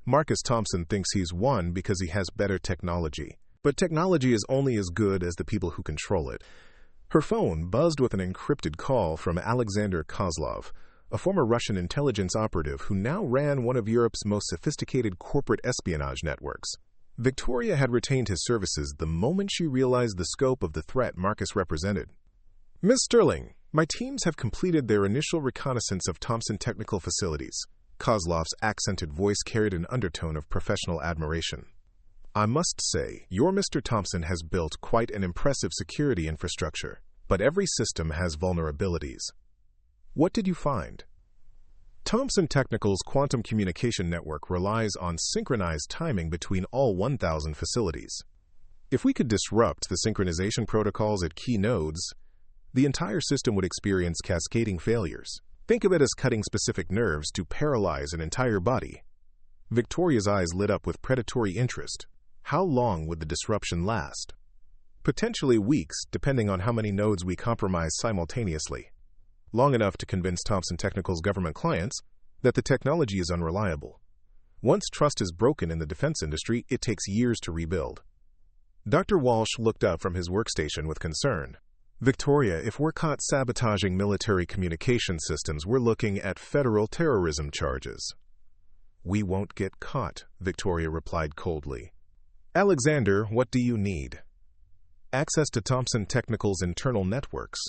Marcus Thompson thinks he's won because he has better technology, but technology is only as good as the people who control it. Her phone buzzed with an encrypted call from Alexander Kozlov, a former Russian intelligence operative who now ran one of Europe's most sophisticated corporate espionage networks. Victoria had retained his services the moment she realized the scope of the threat Marcus represented. Ms. Sterling, my teams have completed their initial reconnaissance of Thompson Technical facilities. Kozlov's accented voice carried an undertone of professional admiration. I must say, your Mr. Thompson has built quite an impressive security infrastructure, but every system has vulnerabilities. What did you find? Thompson Technical's quantum communication network relies on synchronized timing between all 1,000 facilities. If we could disrupt the synchronization protocols at key nodes, the entire system would experience cascading failures. Think of it as cutting specific nerves to paralyze an entire body. Victoria's eyes lit up with predatory interest. How long would the disruption last? Potentially weeks, depending on how many nodes we compromise simultaneously. Long enough to convince Thompson Technical's government clients that the technology is unreliable. Once trust is broken in the defense industry, it takes years to rebuild. Dr. Walsh looked up from his workstation with concern. Victoria, if we're caught sabotaging military communication systems, we're looking at federal terrorism charges. We won't get caught, Victoria replied coldly. Alexander, what do you need? Access to Thompson Technical's internal networks.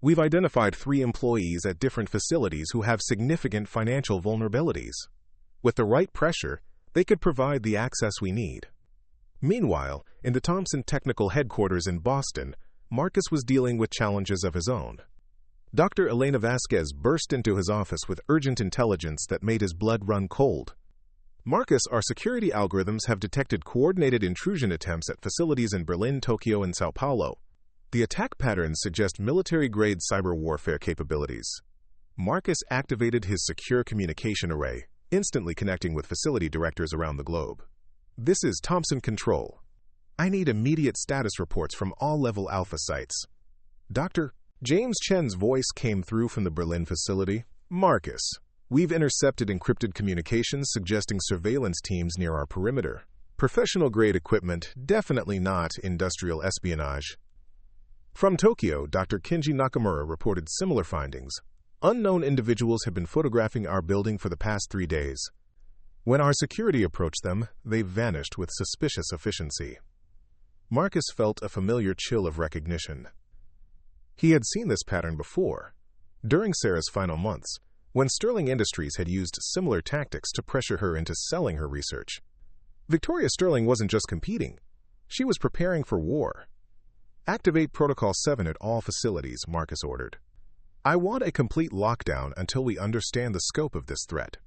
We've identified 3 employees at different facilities who have significant financial vulnerabilities. With the right pressure, they could provide the access we need. Meanwhile, in the Thompson Technical headquarters in Boston, Marcus was dealing with challenges of his own. Dr. Elena Vasquez burst into his office with urgent intelligence that made his blood run cold. Marcus, our security algorithms have detected coordinated intrusion attempts at facilities in Berlin, Tokyo, and Sao Paulo. The attack patterns suggest military-grade cyber warfare capabilities. Marcus activated his secure communication array, instantly connecting with facility directors around the globe. This is Thompson Control. I need immediate status reports from all level Alpha sites. Dr. James Chen's voice came through from the Berlin facility. Marcus, we've intercepted encrypted communications suggesting surveillance teams near our perimeter. Professional-grade equipment, definitely not industrial espionage. From Tokyo, Dr. Kenji Nakamura reported similar findings. Unknown individuals have been photographing our building for the past 3 days. When our security approached them, they vanished with suspicious efficiency. Marcus felt a familiar chill of recognition. He had seen this pattern before, during Sarah's final months, when Sterling Industries had used similar tactics to pressure her into selling her research. Victoria Sterling wasn't just competing. She was preparing for war. Activate Protocol 7 at all facilities, Marcus ordered. I want a complete lockdown until we understand the scope of this threat.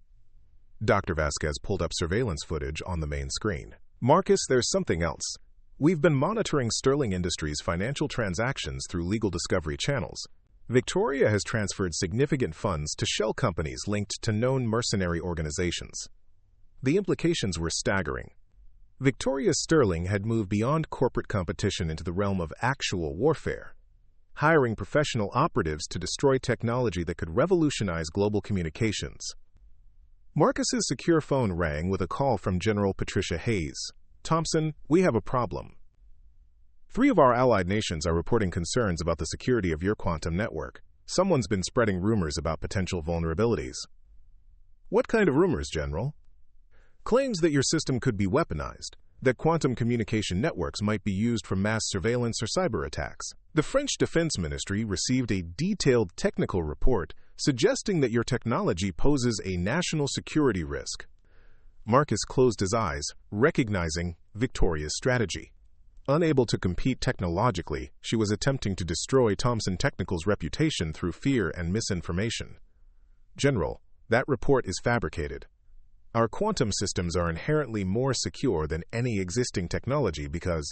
Dr. Vasquez pulled up surveillance footage on the main screen. Marcus, there's something else. We've been monitoring Sterling Industries' financial transactions through legal discovery channels. Victoria has transferred significant funds to shell companies linked to known mercenary organizations. The implications were staggering. Victoria Sterling had moved beyond corporate competition into the realm of actual warfare, hiring professional operatives to destroy technology that could revolutionize global communications. Marcus's secure phone rang with a call from General Patricia Hayes. Thompson, we have a problem. 3 of our allied nations are reporting concerns about the security of your quantum network. Someone's been spreading rumors about potential vulnerabilities. What kind of rumors, General? Claims that your system could be weaponized, that quantum communication networks might be used for mass surveillance or cyber attacks. The French Defense Ministry received a detailed technical report suggesting that your technology poses a national security risk. Marcus closed his eyes, recognizing Victoria's strategy. Unable to compete technologically, she was attempting to destroy Thomson Technical's reputation through fear and misinformation. General, that report is fabricated. Our quantum systems are inherently more secure than any existing technology because...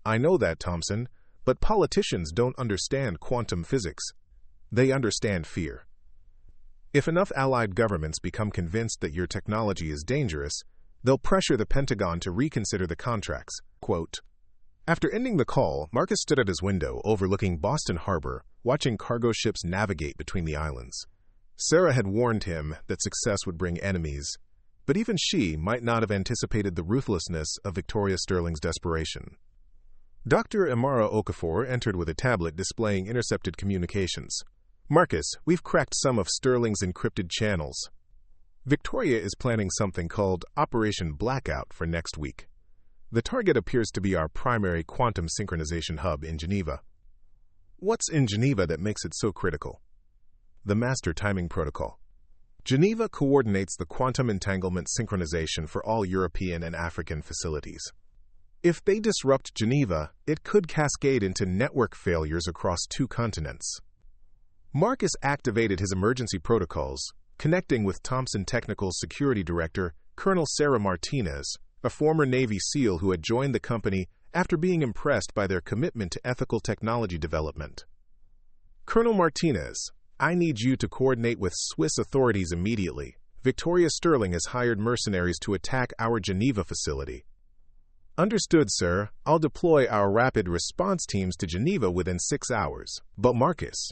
I know that, Thompson, but politicians don't understand quantum physics. They understand fear. If enough allied governments become convinced that your technology is dangerous, they'll pressure the Pentagon to reconsider the contracts. Quote, after ending the call, Marcus stood at his window overlooking Boston Harbor, watching cargo ships navigate between the islands. Sarah had warned him that success would bring enemies, but even she might not have anticipated the ruthlessness of Victoria Sterling's desperation. Dr. Amara Okafor entered with a tablet displaying intercepted communications. Marcus, we've cracked some of Sterling's encrypted channels. Victoria is planning something called Operation Blackout for next week. The target appears to be our primary quantum synchronization hub in Geneva. What's in Geneva that makes it so critical? The Master Timing Protocol. Geneva coordinates the quantum entanglement synchronization for all European and African facilities. If they disrupt Geneva, it could cascade into network failures across 2 continents. Marcus activated his emergency protocols, connecting with Thomson Technical's security director, Colonel Sarah Martinez, a former Navy SEAL who had joined the company after being impressed by their commitment to ethical technology development. Colonel Martinez, I need you to coordinate with Swiss authorities immediately. Victoria Sterling has hired mercenaries to attack our Geneva facility. Understood, sir. I'll deploy our rapid response teams to Geneva within 6 hours. But Marcus,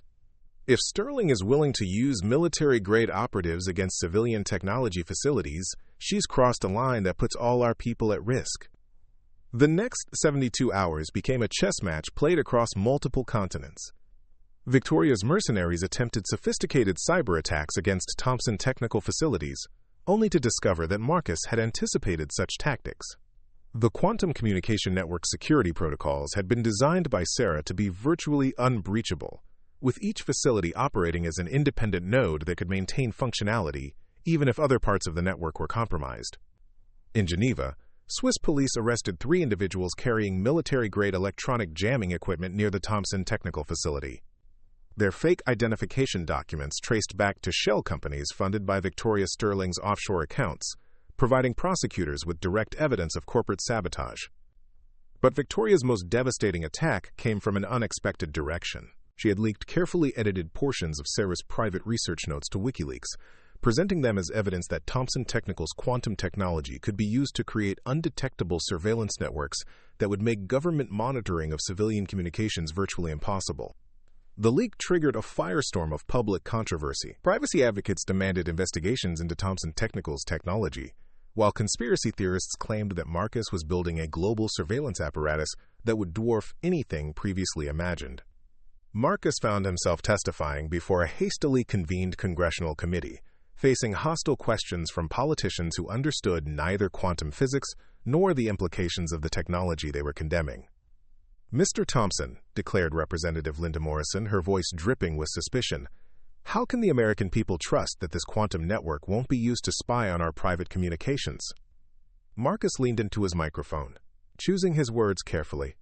if Sterling is willing to use military-grade operatives against civilian technology facilities, she's crossed a line that puts all our people at risk. The next 72 hours became a chess match played across multiple continents. Victoria's mercenaries attempted sophisticated cyber attacks against Thomson Technical facilities, only to discover that Marcus had anticipated such tactics. The quantum communication network security protocols had been designed by Sarah to be virtually unbreachable, with each facility operating as an independent node that could maintain functionality even if other parts of the network were compromised. In Geneva, Swiss police arrested 3 individuals carrying military-grade electronic jamming equipment near the Thomson Technical facility. Their fake identification documents traced back to shell companies funded by Victoria Sterling's offshore accounts, providing prosecutors with direct evidence of corporate sabotage. But Victoria's most devastating attack came from an unexpected direction. She had leaked carefully edited portions of Sarah's private research notes to WikiLeaks, presenting them as evidence that Thomson Technical's quantum technology could be used to create undetectable surveillance networks that would make government monitoring of civilian communications virtually impossible. The leak triggered a firestorm of public controversy. Privacy advocates demanded investigations into Thomson Technical's technology, while conspiracy theorists claimed that Marcus was building a global surveillance apparatus that would dwarf anything previously imagined. Marcus found himself testifying before a hastily convened congressional committee, facing hostile questions from politicians who understood neither quantum physics nor the implications of the technology they were condemning. "Mr. Thomson," declared Representative Linda Morrison, her voice dripping with suspicion, "how can the American people trust that this quantum network won't be used to spy on our private communications?" Marcus leaned into his microphone, choosing his words carefully.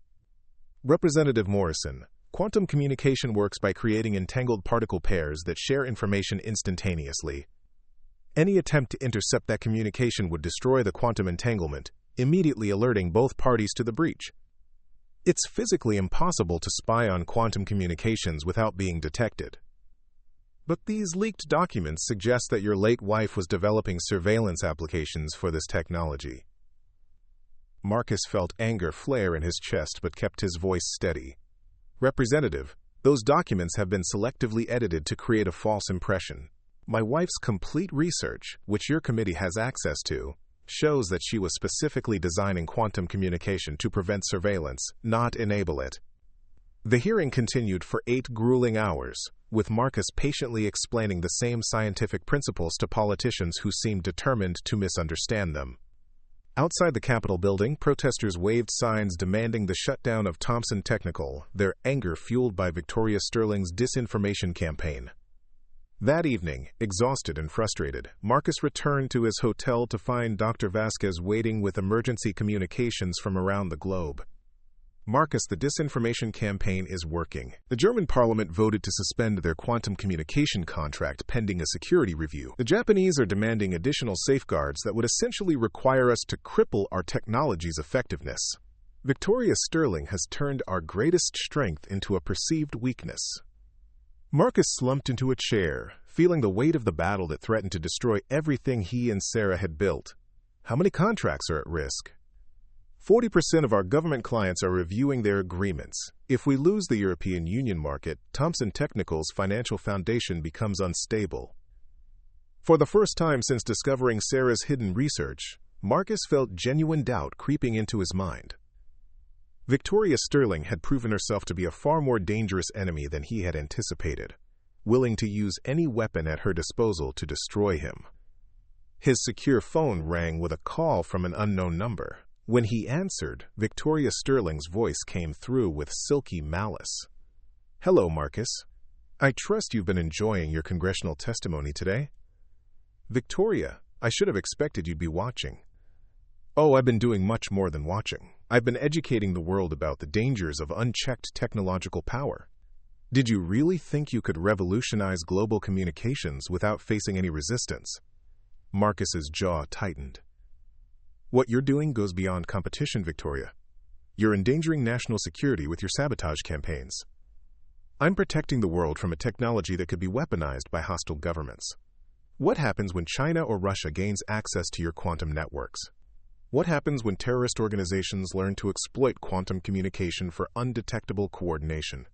"Representative Morrison, quantum communication works by creating entangled particle pairs that share information instantaneously. Any attempt to intercept that communication would destroy the quantum entanglement, immediately alerting both parties to the breach. It's physically impossible to spy on quantum communications without being detected. But these leaked documents suggest that your late wife was developing surveillance applications for this technology." Marcus felt anger flare in his chest but kept his voice steady. "Representative, those documents have been selectively edited to create a false impression. My wife's complete research, which your committee has access to, shows that she was specifically designing quantum communication to prevent surveillance, not enable it." The hearing continued for 8 grueling hours, with Marcus patiently explaining the same scientific principles to politicians who seemed determined to misunderstand them. Outside the Capitol building, protesters waved signs demanding the shutdown of Thomson Technical, their anger fueled by Victoria Sterling's disinformation campaign. That evening, exhausted and frustrated, Marcus returned to his hotel to find Dr. Vasquez waiting with emergency communications from around the globe. "Marcus, the disinformation campaign is working. The German parliament voted to suspend their quantum communication contract pending a security review. The Japanese are demanding additional safeguards that would essentially require us to cripple our technology's effectiveness. Victoria Sterling has turned our greatest strength into a perceived weakness." Marcus slumped into a chair, feeling the weight of the battle that threatened to destroy everything he and Sarah had built. "How many contracts are at risk?" 40% of our government clients are reviewing their agreements. If we lose the European Union market, Thomson Technical's financial foundation becomes unstable." For the first time since discovering Sarah's hidden research, Marcus felt genuine doubt creeping into his mind. Victoria Sterling had proven herself to be a far more dangerous enemy than he had anticipated, willing to use any weapon at her disposal to destroy him. His secure phone rang with a call from an unknown number. When he answered, Victoria Sterling's voice came through with silky malice. "Hello, Marcus. I trust you've been enjoying your congressional testimony today." "Victoria, I should have expected you'd be watching." "Oh, I've been doing much more than watching. I've been educating the world about the dangers of unchecked technological power." "Did you really think you could revolutionize global communications without facing any resistance?" Marcus's jaw tightened. "What you're doing goes beyond competition, Victoria. You're endangering national security with your sabotage campaigns. I'm protecting the world from a technology that could be weaponized by hostile governments. What happens when China or Russia gains access to your quantum networks? What happens when terrorist organizations learn to exploit quantum communication for undetectable coordination?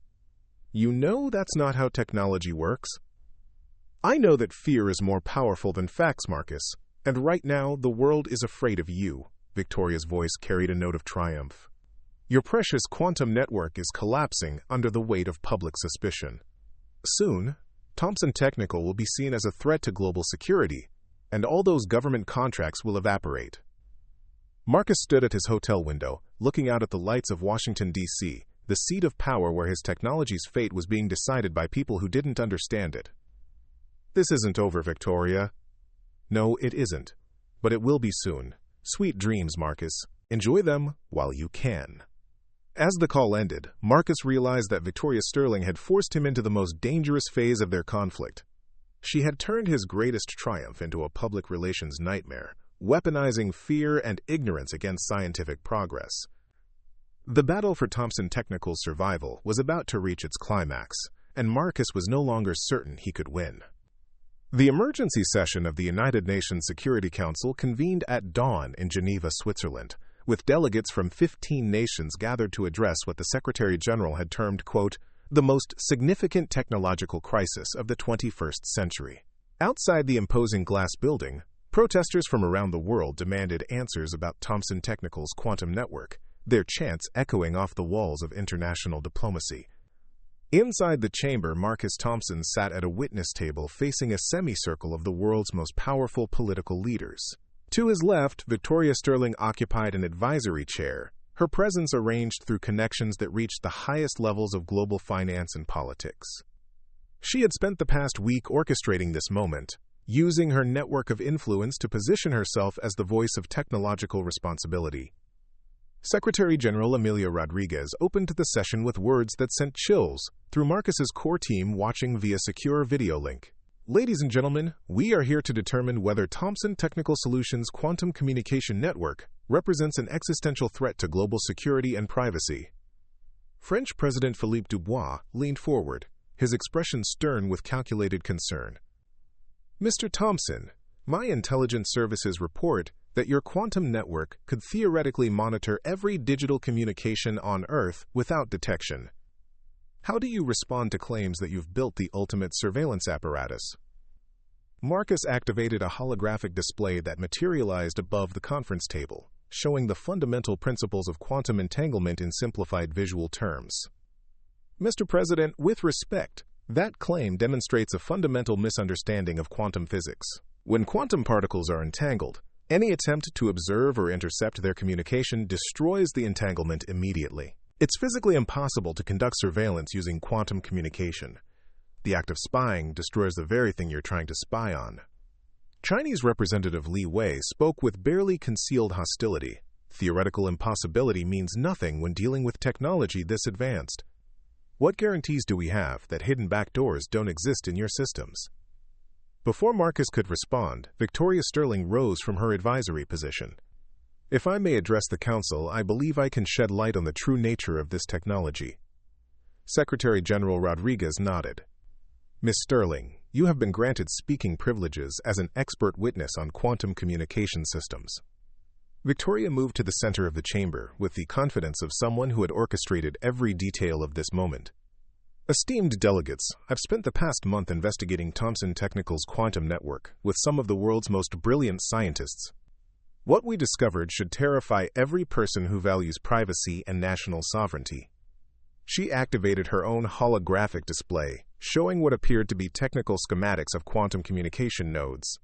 You know that's not how technology works." "I know that fear is more powerful than facts, Marcus, and right now the world is afraid of you." Victoria's voice carried a note of triumph. "Your precious quantum network is collapsing under the weight of public suspicion. Soon, Thomson Technical will be seen as a threat to global security, and all those government contracts will evaporate." Marcus stood at his hotel window, looking out at the lights of Washington, D.C., the seat of power where his technology's fate was being decided by people who didn't understand it. "This isn't over, Victoria." "No, it isn't. But it will be soon. Sweet dreams, Marcus. Enjoy them while you can." As the call ended, Marcus realized that Victoria Sterling had forced him into the most dangerous phase of their conflict. She had turned his greatest triumph into a public relations nightmare, weaponizing fear and ignorance against scientific progress. The battle for Thomson Technical's survival was about to reach its climax, and Marcus was no longer certain he could win. The emergency session of the United Nations Security Council convened at dawn in Geneva, Switzerland, with delegates from 15 nations gathered to address what the Secretary General had termed, quote, the most significant technological crisis of the 21st century. Outside the imposing glass building, protesters from around the world demanded answers about Thomson Technical's quantum network, their chants echoing off the walls of international diplomacy. Inside the chamber, Marcus Thomson sat at a witness table facing a semicircle of the world's most powerful political leaders. To his left, Victoria Sterling occupied an advisory chair, her presence arranged through connections that reached the highest levels of global finance and politics. She had spent the past week orchestrating this moment, using her network of influence to position herself as the voice of technological responsibility. Secretary General Emilia Rodriguez opened the session with words that sent chills through Marcus's core team watching via secure video link. Ladies and gentlemen, we are here to determine whether Thomson Technical Solutions' quantum communication network represents an existential threat to global security and privacy. French President Philippe Dubois leaned forward, his expression stern with calculated concern. Mr. Thomson, my intelligence services report that your quantum network could theoretically monitor every digital communication on Earth without detection. How do you respond to claims that you've built the ultimate surveillance apparatus? Marcus activated a holographic display that materialized above the conference table, showing the fundamental principles of quantum entanglement in simplified visual terms. Mr. President, with respect, that claim demonstrates a fundamental misunderstanding of quantum physics. When quantum particles are entangled, any attempt to observe or intercept their communication destroys the entanglement immediately. It's physically impossible to conduct surveillance using quantum communication. The act of spying destroys the very thing you're trying to spy on. Chinese Representative Li Wei spoke with barely concealed hostility. Theoretical impossibility means nothing when dealing with technology this advanced. What guarantees do we have that hidden backdoors don't exist in your systems? Before Marcus could respond, Victoria Sterling rose from her advisory position. If I may address the Council, I believe I can shed light on the true nature of this technology. Secretary General Rodriguez nodded. Ms. Sterling, you have been granted speaking privileges as an expert witness on quantum communication systems. Victoria moved to the center of the chamber with the confidence of someone who had orchestrated every detail of this moment. Esteemed delegates, I've spent the past month investigating Thomson Technical's quantum network with some of the world's most brilliant scientists. What we discovered should terrify every person who values privacy and national sovereignty. She activated her own holographic display, showing what appeared to be technical schematics of quantum communication nodes.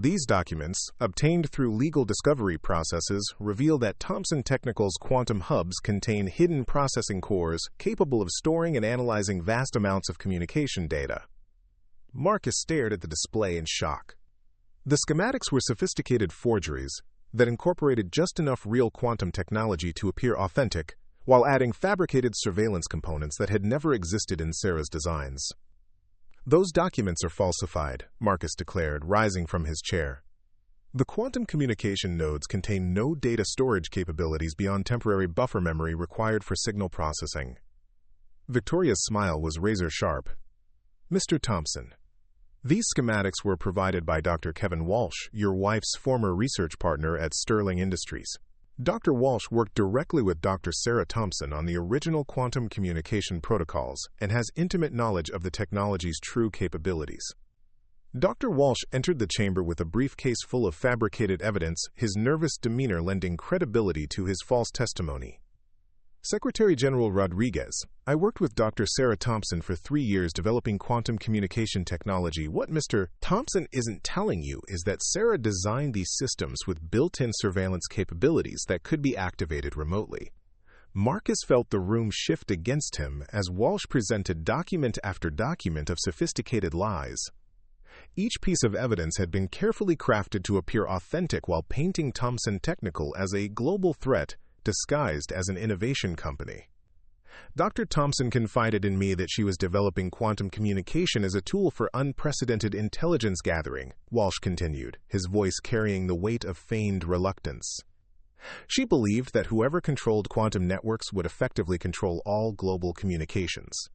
These documents, obtained through legal discovery processes, reveal that Thomson Technical's quantum hubs contain hidden processing cores capable of storing and analyzing vast amounts of communication data. Marcus stared at the display in shock. The schematics were sophisticated forgeries that incorporated just enough real quantum technology to appear authentic, while adding fabricated surveillance components that had never existed in Sarah's designs. Those documents are falsified, Marcus declared, rising from his chair. The quantum communication nodes contain no data storage capabilities beyond temporary buffer memory required for signal processing. Victoria's smile was razor-sharp. Mr. Thomson, these schematics were provided by Dr. Kevin Walsh, your wife's former research partner at Sterling Industries. Dr. Walsh worked directly with Dr. Sarah Thomson on the original quantum communication protocols and has intimate knowledge of the technology's true capabilities. Dr. Walsh entered the chamber with a briefcase full of fabricated evidence, his nervous demeanor lending credibility to his false testimony. Secretary General Rodriguez, I worked with Dr. Sarah Thomson for 3 years developing quantum communication technology. What Mr. Thomson isn't telling you is that Sarah designed these systems with built-in surveillance capabilities that could be activated remotely. Marcus felt the room shift against him as Walsh presented document after document of sophisticated lies. Each piece of evidence had been carefully crafted to appear authentic while painting Thomson Technical as a global threat disguised as an innovation company. Dr. Thomson confided in me that she was developing quantum communication as a tool for unprecedented intelligence gathering, Walsh continued, his voice carrying the weight of feigned reluctance. She believed that whoever controlled quantum networks would effectively control all global communications.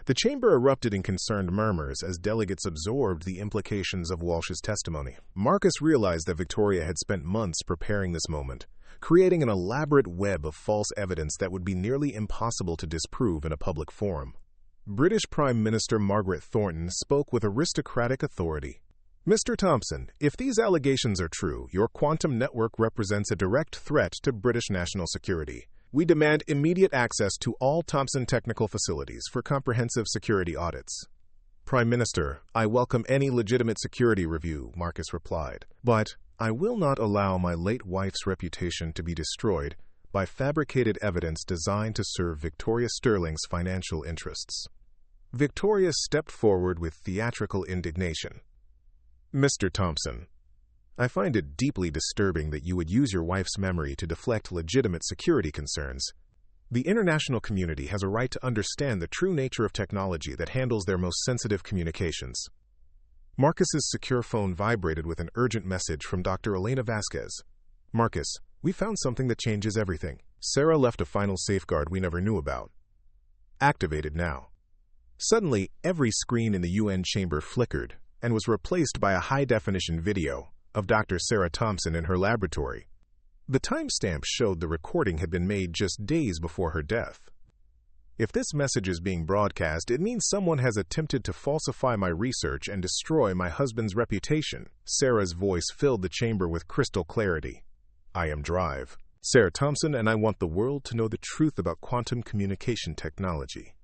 The chamber erupted in concerned murmurs as delegates absorbed the implications of Walsh's testimony. Marcus realized that Victoria had spent months preparing this moment, creating an elaborate web of false evidence that would be nearly impossible to disprove in a public forum. British Prime Minister Margaret Thornton spoke with aristocratic authority. "Mr. Thompson, if these allegations are true, your quantum network represents a direct threat to British national security. We demand immediate access to all Thompson technical facilities for comprehensive security audits." "Prime Minister, I welcome any legitimate security review," Marcus replied, "but I will not allow my late wife's reputation to be destroyed by fabricated evidence designed to serve Victoria Sterling's financial interests." Victoria stepped forward with theatrical indignation. "Mr. Thompson, I find it deeply disturbing that you would use your wife's memory to deflect legitimate security concerns. The international community has a right to understand the true nature of technology that handles their most sensitive communications." Marcus's secure phone vibrated with an urgent message from Dr. Elena Vasquez. "Marcus, we found something that changes everything. Sarah left a final safeguard we never knew about. Activated now." Suddenly, every screen in the UN chamber flickered and was replaced by a high-definition video of Dr. Sarah Thompson in her laboratory. The timestamp showed the recording had been made just days before her death. "If this message is being broadcast, it means someone has attempted to falsify my research and destroy my husband's reputation." Sarah's voice filled the chamber with crystal clarity. "I am Drive, Sarah Thompson, and I want the world to know the truth about quantum communication technology."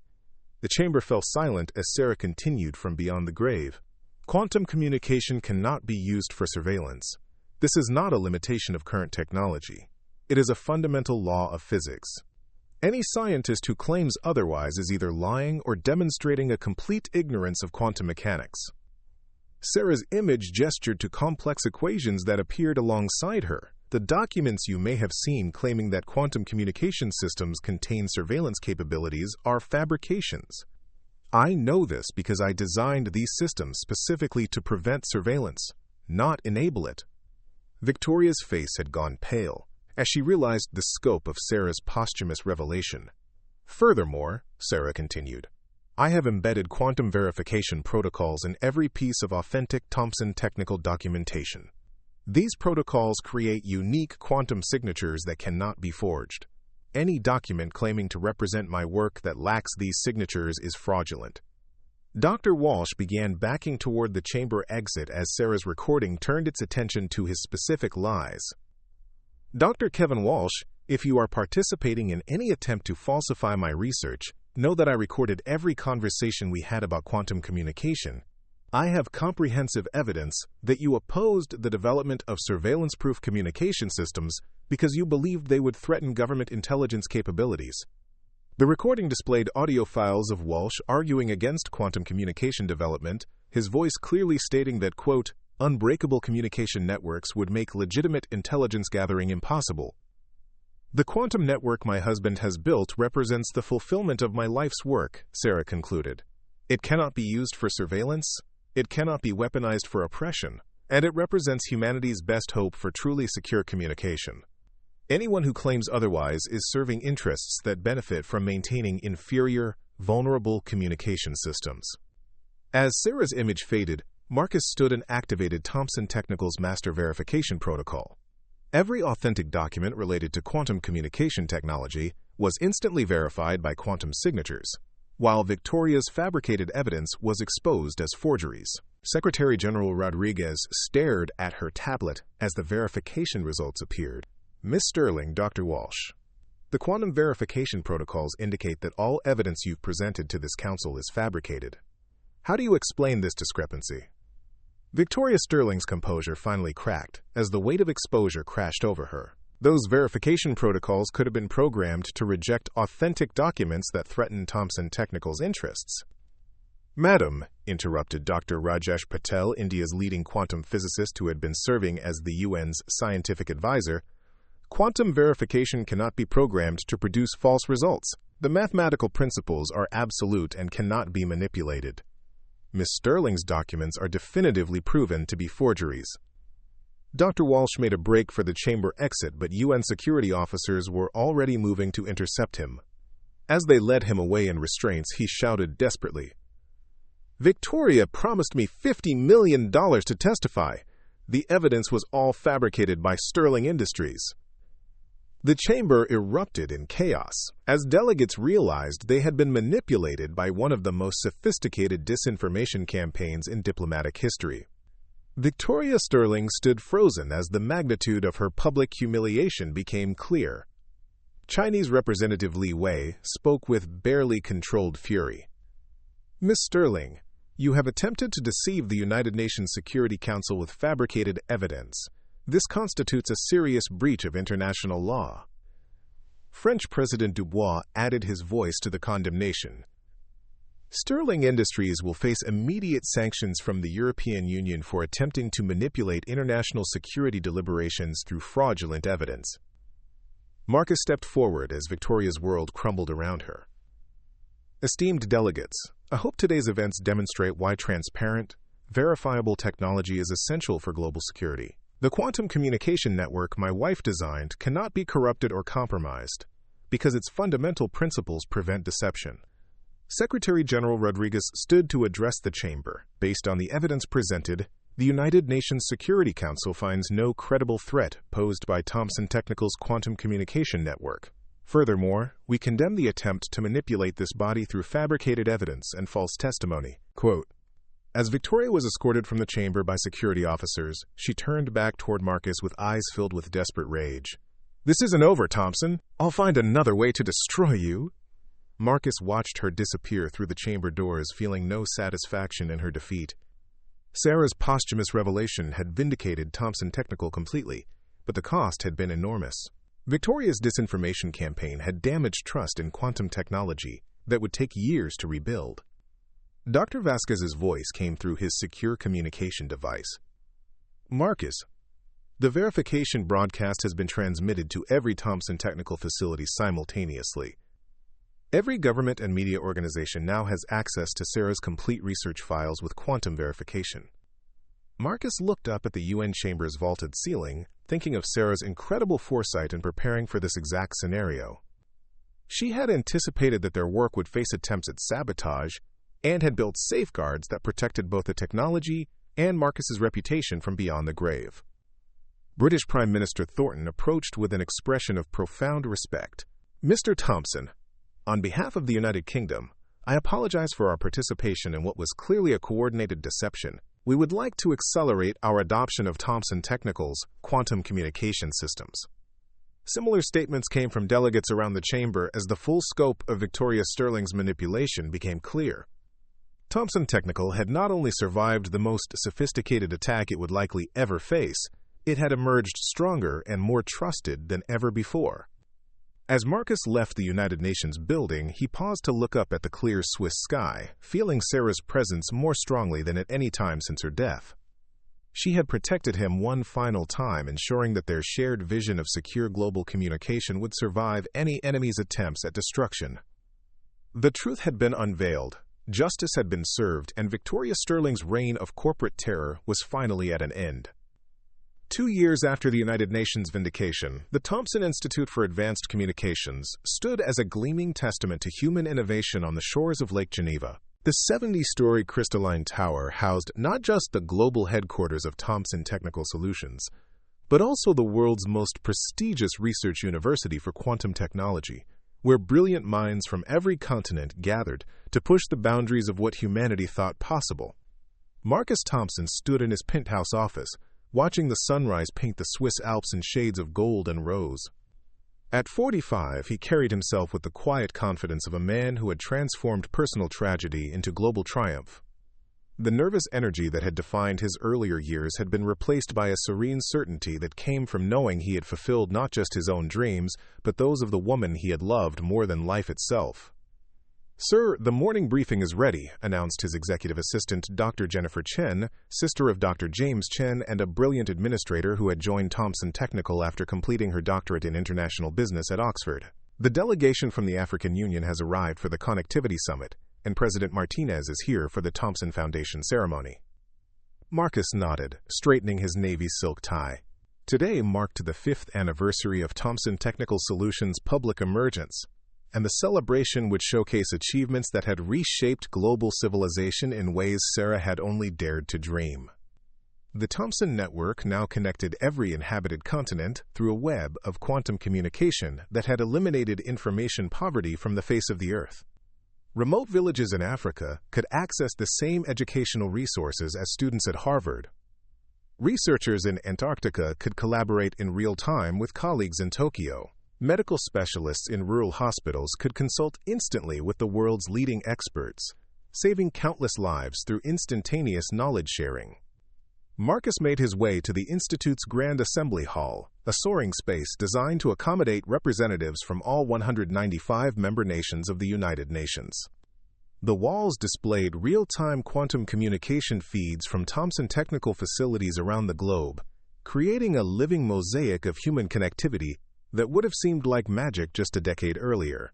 The chamber fell silent as Sarah continued from beyond the grave. "Quantum communication cannot be used for surveillance. This is not a limitation of current technology. It is a fundamental law of physics. Any scientist who claims otherwise is either lying or demonstrating a complete ignorance of quantum mechanics." Sarah's image gestured to complex equations that appeared alongside her. "The documents you may have seen claiming that quantum communication systems contain surveillance capabilities are fabrications. I know this because I designed these systems specifically to prevent surveillance, not enable it." Victoria's face had gone pale as she realized the scope of Sarah's posthumous revelation. "Furthermore," Sarah continued, "I have embedded quantum verification protocols in every piece of authentic Thompson technical documentation. These protocols create unique quantum signatures that cannot be forged. Any document claiming to represent my work that lacks these signatures is fraudulent." Dr. Walsh began backing toward the chamber exit as Sarah's recording turned its attention to his specific lies. "Dr. Kevin Walsh, if you are participating in any attempt to falsify my research, know that I recorded every conversation we had about quantum communication. I have comprehensive evidence that you opposed the development of surveillance-proof communication systems because you believed they would threaten government intelligence capabilities." The recording displayed audio files of Walsh arguing against quantum communication development, his voice clearly stating that, quote, "unbreakable communication networks would make legitimate intelligence gathering impossible. The quantum network my husband has built represents the fulfillment of my life's work," Sarah concluded. "It cannot be used for surveillance, it cannot be weaponized for oppression, and it represents humanity's best hope for truly secure communication. Anyone who claims otherwise is serving interests that benefit from maintaining inferior, vulnerable communication systems." As Sarah's image faded, Marcus stood and activated Thompson Technical's master verification protocol. Every authentic document related to quantum communication technology was instantly verified by quantum signatures, while Victoria's fabricated evidence was exposed as forgeries. Secretary General Rodriguez stared at her tablet as the verification results appeared. "Miss Sterling, Dr. Walsh, the quantum verification protocols indicate that all evidence you've presented to this council is fabricated. How do you explain this discrepancy?" Victoria Sterling's composure finally cracked as the weight of exposure crashed over her. Those verification protocols could have been programmed to reject authentic documents that threaten Thompson Technical's interests. "Madam," interrupted Dr. Rajesh Patel, India's leading quantum physicist who had been serving as the UN's scientific advisor, "quantum verification cannot be programmed to produce false results. The mathematical principles are absolute and cannot be manipulated. Miss Sterling's documents are definitively proven to be forgeries." Dr. Walsh made a break for the chamber exit, but UN security officers were already moving to intercept him. As they led him away in restraints, he shouted desperately, "Victoria promised me $50 million to testify. The evidence was all fabricated by Sterling Industries." The chamber erupted in chaos, as delegates realized they had been manipulated by one of the most sophisticated disinformation campaigns in diplomatic history. Victoria Sterling stood frozen as the magnitude of her public humiliation became clear. Chinese Representative Li Wei spoke with barely controlled fury. "Miss Sterling, you have attempted to deceive the United Nations Security Council with fabricated evidence. This constitutes a serious breach of international law." French President Dubois added his voice to the condemnation. "Sterling Industries will face immediate sanctions from the European Union for attempting to manipulate international security deliberations through fraudulent evidence." Marcus stepped forward as Victoria's world crumbled around her. "Esteemed delegates, I hope today's events demonstrate why transparent, verifiable technology is essential for global security. The quantum communication network my wife designed cannot be corrupted or compromised, because its fundamental principles prevent deception." Secretary General Rodriguez stood to address the chamber. Based on the evidence presented, the United Nations Security Council finds no credible threat posed by Thomson Technical's quantum communication network. Furthermore, we condemn the attempt to manipulate this body through fabricated evidence and false testimony. Quote, As Victoria was escorted from the chamber by security officers, she turned back toward Marcus with eyes filled with desperate rage. "This isn't over, Thomson. I'll find another way to destroy you." Marcus watched her disappear through the chamber doors, feeling no satisfaction in her defeat. Sarah's posthumous revelation had vindicated Thomson Technical completely, but the cost had been enormous. Victoria's disinformation campaign had damaged trust in quantum technology that would take years to rebuild. Dr. Vasquez's voice came through his secure communication device. "Marcus, the verification broadcast has been transmitted to every Thomson Technical facility simultaneously. Every government and media organization now has access to Sarah's complete research files with quantum verification." Marcus looked up at the UN chamber's vaulted ceiling, thinking of Sarah's incredible foresight in preparing for this exact scenario. She had anticipated that their work would face attempts at sabotage, and had built safeguards that protected both the technology and Marcus's reputation from beyond the grave. British Prime Minister Thornton approached with an expression of profound respect. "Mr. Thomson, on behalf of the United Kingdom, I apologize for our participation in what was clearly a coordinated deception. We would like to accelerate our adoption of Thomson Technical's quantum communication systems." Similar statements came from delegates around the chamber as the full scope of Victoria Sterling's manipulation became clear. Thomson Technical had not only survived the most sophisticated attack it would likely ever face, it had emerged stronger and more trusted than ever before. As Marcus left the United Nations building, he paused to look up at the clear Swiss sky, feeling Sarah's presence more strongly than at any time since her death. She had protected him one final time, ensuring that their shared vision of secure global communication would survive any enemy's attempts at destruction. The truth had been unveiled. Justice had been served, and Victoria Sterling's reign of corporate terror was finally at an end. 2 years after the United Nations vindication, the Thomson Institute for Advanced Communications stood as a gleaming testament to human innovation on the shores of Lake Geneva. The 70-story crystalline tower housed not just the global headquarters of Thomson Technical Solutions, but also the world's most prestigious research university for quantum technology, where brilliant minds from every continent gathered to push the boundaries of what humanity thought possible. Marcus Thomson stood in his penthouse office, watching the sunrise paint the Swiss Alps in shades of gold and rose. At 45, he carried himself with the quiet confidence of a man who had transformed personal tragedy into global triumph. The nervous energy that had defined his earlier years had been replaced by a serene certainty that came from knowing he had fulfilled not just his own dreams, but those of the woman he had loved more than life itself. "Sir, the morning briefing is ready," announced his executive assistant, Dr. Jennifer Chen, sister of Dr. James Chen and a brilliant administrator who had joined Thomson Technical after completing her doctorate in international business at Oxford. "The delegation from the African Union has arrived for the Connectivity Summit, and President Martinez is here for the Thomson Foundation ceremony." Marcus nodded, straightening his navy silk tie. Today marked the 5th anniversary of Thomson Technical Solutions' public emergence. and the celebration would showcase achievements that had reshaped global civilization in ways Sarah had only dared to dream. The Thomson Network now connected every inhabited continent through a web of quantum communication that had eliminated information poverty from the face of the Earth. Remote villages in Africa could access the same educational resources as students at Harvard. Researchers in Antarctica could collaborate in real time with colleagues in Tokyo. Medical specialists in rural hospitals could consult instantly with the world's leading experts, saving countless lives through instantaneous knowledge sharing. Marcus made his way to the Institute's Grand Assembly Hall, a soaring space designed to accommodate representatives from all 195 member nations of the United Nations. The walls displayed real-time quantum communication feeds from Thomson technical facilities around the globe, creating a living mosaic of human connectivity that would have seemed like magic just a decade earlier.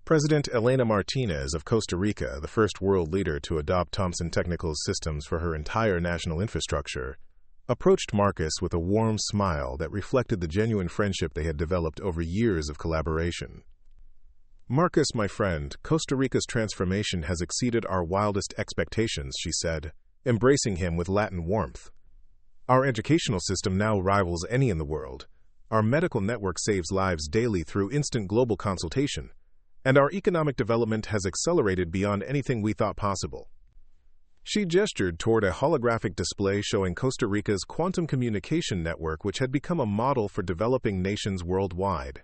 President Elena Martinez of Costa Rica, the first world leader to adopt Thomson Technical systems for her entire national infrastructure, approached Marcus with a warm smile that reflected the genuine friendship they had developed over years of collaboration. "Marcus, my friend, Costa Rica's transformation has exceeded our wildest expectations," she said, embracing him with Latin warmth. "Our educational system now rivals any in the world. Our medical network saves lives daily through instant global consultation, and our economic development has accelerated beyond anything we thought possible." She gestured toward a holographic display showing Costa Rica's quantum communication network, which had become a model for developing nations worldwide.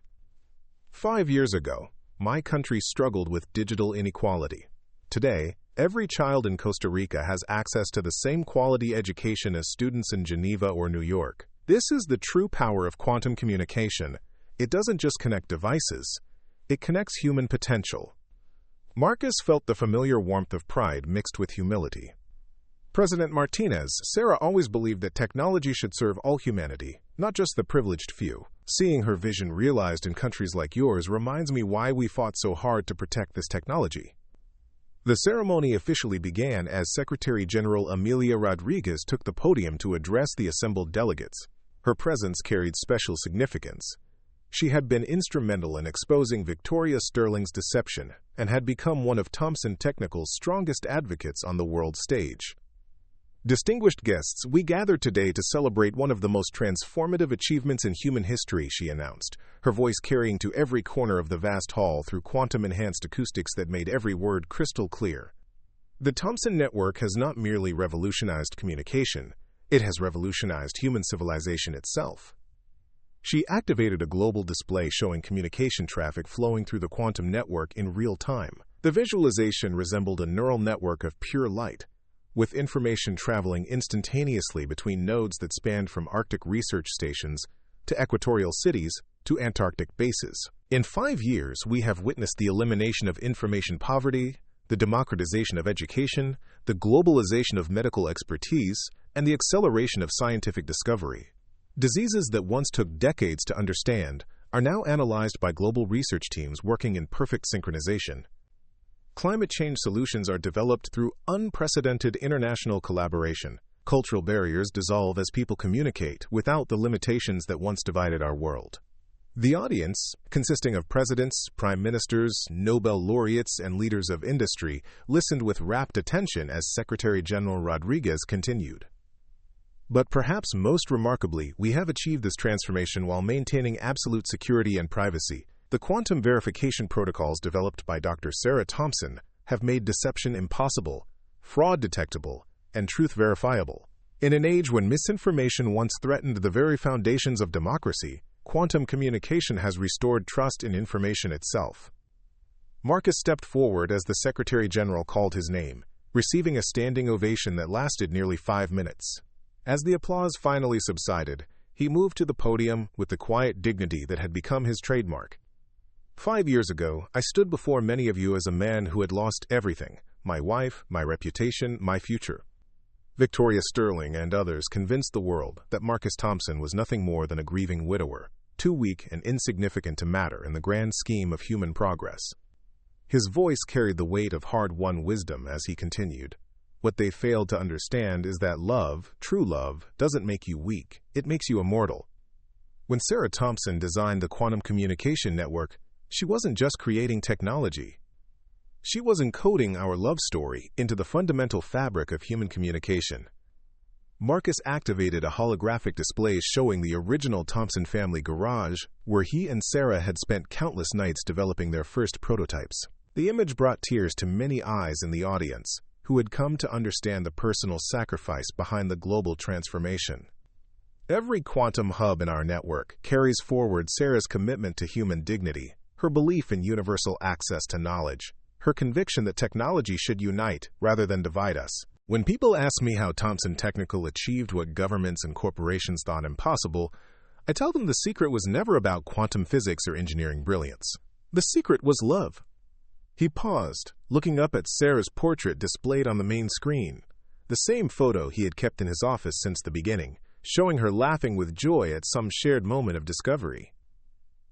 5 years ago, my country struggled with digital inequality. Today, every child in Costa Rica has access to the same quality education as students in Geneva or New York. This is the true power of quantum communication. It doesn't just connect devices. It connects human potential. Marcus felt the familiar warmth of pride mixed with humility. "President Martinez, Sarah always believed that technology should serve all humanity, not just the privileged few. Seeing her vision realized in countries like yours reminds me why we fought so hard to protect this technology." The ceremony officially began as Secretary General Amelia Rodriguez took the podium to address the assembled delegates. Her presence carried special significance. She had been instrumental in exposing Victoria Sterling's deception and had become one of Thomson Technical's strongest advocates on the world stage. "Distinguished guests, we gathered today to celebrate one of the most transformative achievements in human history," she announced, her voice carrying to every corner of the vast hall through quantum-enhanced acoustics that made every word crystal clear. "The Thomson Network has not merely revolutionized communication, it has revolutionized human civilization itself." She activated a global display showing communication traffic flowing through the quantum network in real time. The visualization resembled a neural network of pure light, with information traveling instantaneously between nodes that spanned from Arctic research stations to equatorial cities to Antarctic bases. "In 5 years, we have witnessed the elimination of information poverty, the democratization of education, the globalization of medical expertise, and the acceleration of scientific discovery. Diseases that once took decades to understand are now analyzed by global research teams working in perfect synchronization. Climate change solutions are developed through unprecedented international collaboration. Cultural barriers dissolve as people communicate without the limitations that once divided our world." The audience, consisting of presidents, prime ministers, Nobel laureates, and leaders of industry, listened with rapt attention as Secretary General Rodriguez continued. "But perhaps most remarkably, we have achieved this transformation while maintaining absolute security and privacy. The quantum verification protocols developed by Dr. Sarah Thomson have made deception impossible, fraud detectable, and truth verifiable. In an age when misinformation once threatened the very foundations of democracy, quantum communication has restored trust in information itself." Marcus stepped forward as the Secretary General called his name, receiving a standing ovation that lasted nearly 5 minutes. As the applause finally subsided, he moved to the podium with the quiet dignity that had become his trademark. 5 years ago, I stood before many of you as a man who had lost everything: my wife, my reputation, my future. Victoria Sterling and others convinced the world that Marcus Thomson was nothing more than a grieving widower, too weak and insignificant to matter in the grand scheme of human progress. His voice carried the weight of hard-won wisdom as he continued. "What they failed to understand is that love, true love, doesn't make you weak, it makes you immortal." When Sarah Thomson designed the quantum communication network, She wasn't just creating technology. She was encoding our love story into the fundamental fabric of human communication. Marcus activated a holographic display showing the original Thompson family garage, where he and Sarah had spent countless nights developing their first prototypes. The image brought tears to many eyes in the audience, who had come to understand the personal sacrifice behind the global transformation. Every quantum hub in our network carries forward Sarah's commitment to human dignity, her belief in universal access to knowledge, her conviction that technology should unite rather than divide us. When people ask me how Thompson Technical achieved what governments and corporations thought impossible, I tell them the secret was never about quantum physics or engineering brilliance. The secret was love. He paused, looking up at Sarah's portrait displayed on the main screen, the same photo he had kept in his office since the beginning, showing her laughing with joy at some shared moment of discovery.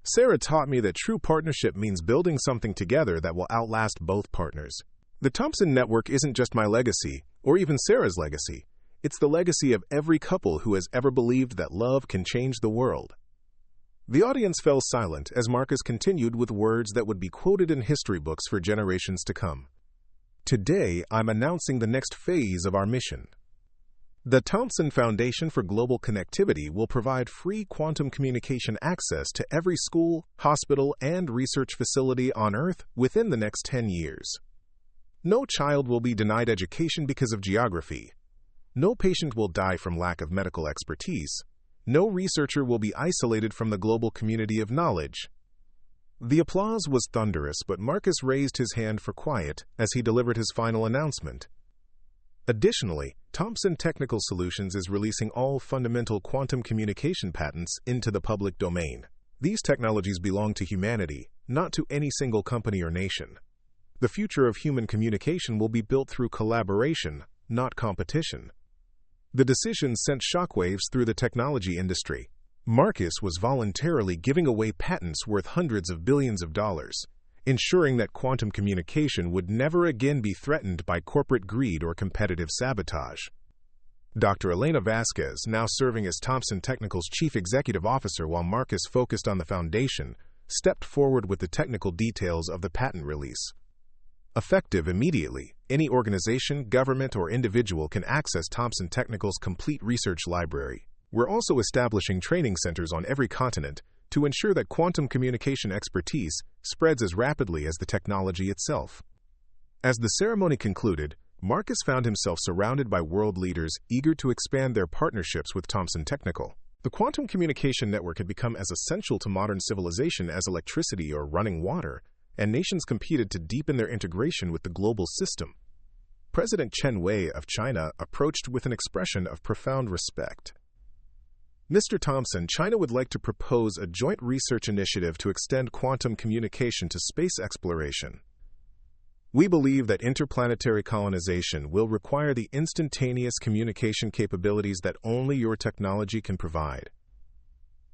Sarah taught me that true partnership means building something together that will outlast both partners. The Thompson Network isn't just my legacy, or even Sarah's legacy. It's the legacy of every couple who has ever believed that love can change the world. The audience fell silent as Marcus continued with words that would be quoted in history books for generations to come. Today, I'm announcing the next phase of our mission. The Thompson Foundation for Global Connectivity will provide free quantum communication access to every school, hospital, and research facility on Earth within the next 10 years. No child will be denied education because of geography. No patient will die from lack of medical expertise. No researcher will be isolated from the global community of knowledge. The applause was thunderous, but Marcus raised his hand for quiet as he delivered his final announcement. Additionally, Thompson Technical Solutions is releasing all fundamental quantum communication patents into the public domain. These technologies belong to humanity, not to any single company or nation. The future of human communication will be built through collaboration, not competition. The decision sent shockwaves through the technology industry. Marcus was voluntarily giving away patents worth hundreds of billions of dollars, ensuring that quantum communication would never again be threatened by corporate greed or competitive sabotage. Dr. Elena Vasquez, now serving as Thompson Technical's chief executive officer while Marcus focused on the foundation, stepped forward with the technical details of the patent release. Effective immediately, any organization, government, or individual can access Thompson Technical's complete research library. We're also establishing training centers on every continent to ensure that quantum communication expertise spreads as rapidly as the technology itself. As the ceremony concluded, Marcus found himself surrounded by world leaders eager to expand their partnerships with Thompson Technical. The quantum communication network had become as essential to modern civilization as electricity or running water, and nations competed to deepen their integration with the global system. President Chen Wei of China approached with an expression of profound respect. Mr. Thompson, China would like to propose a joint research initiative to extend quantum communication to space exploration. We believe that interplanetary colonization will require the instantaneous communication capabilities that only your technology can provide.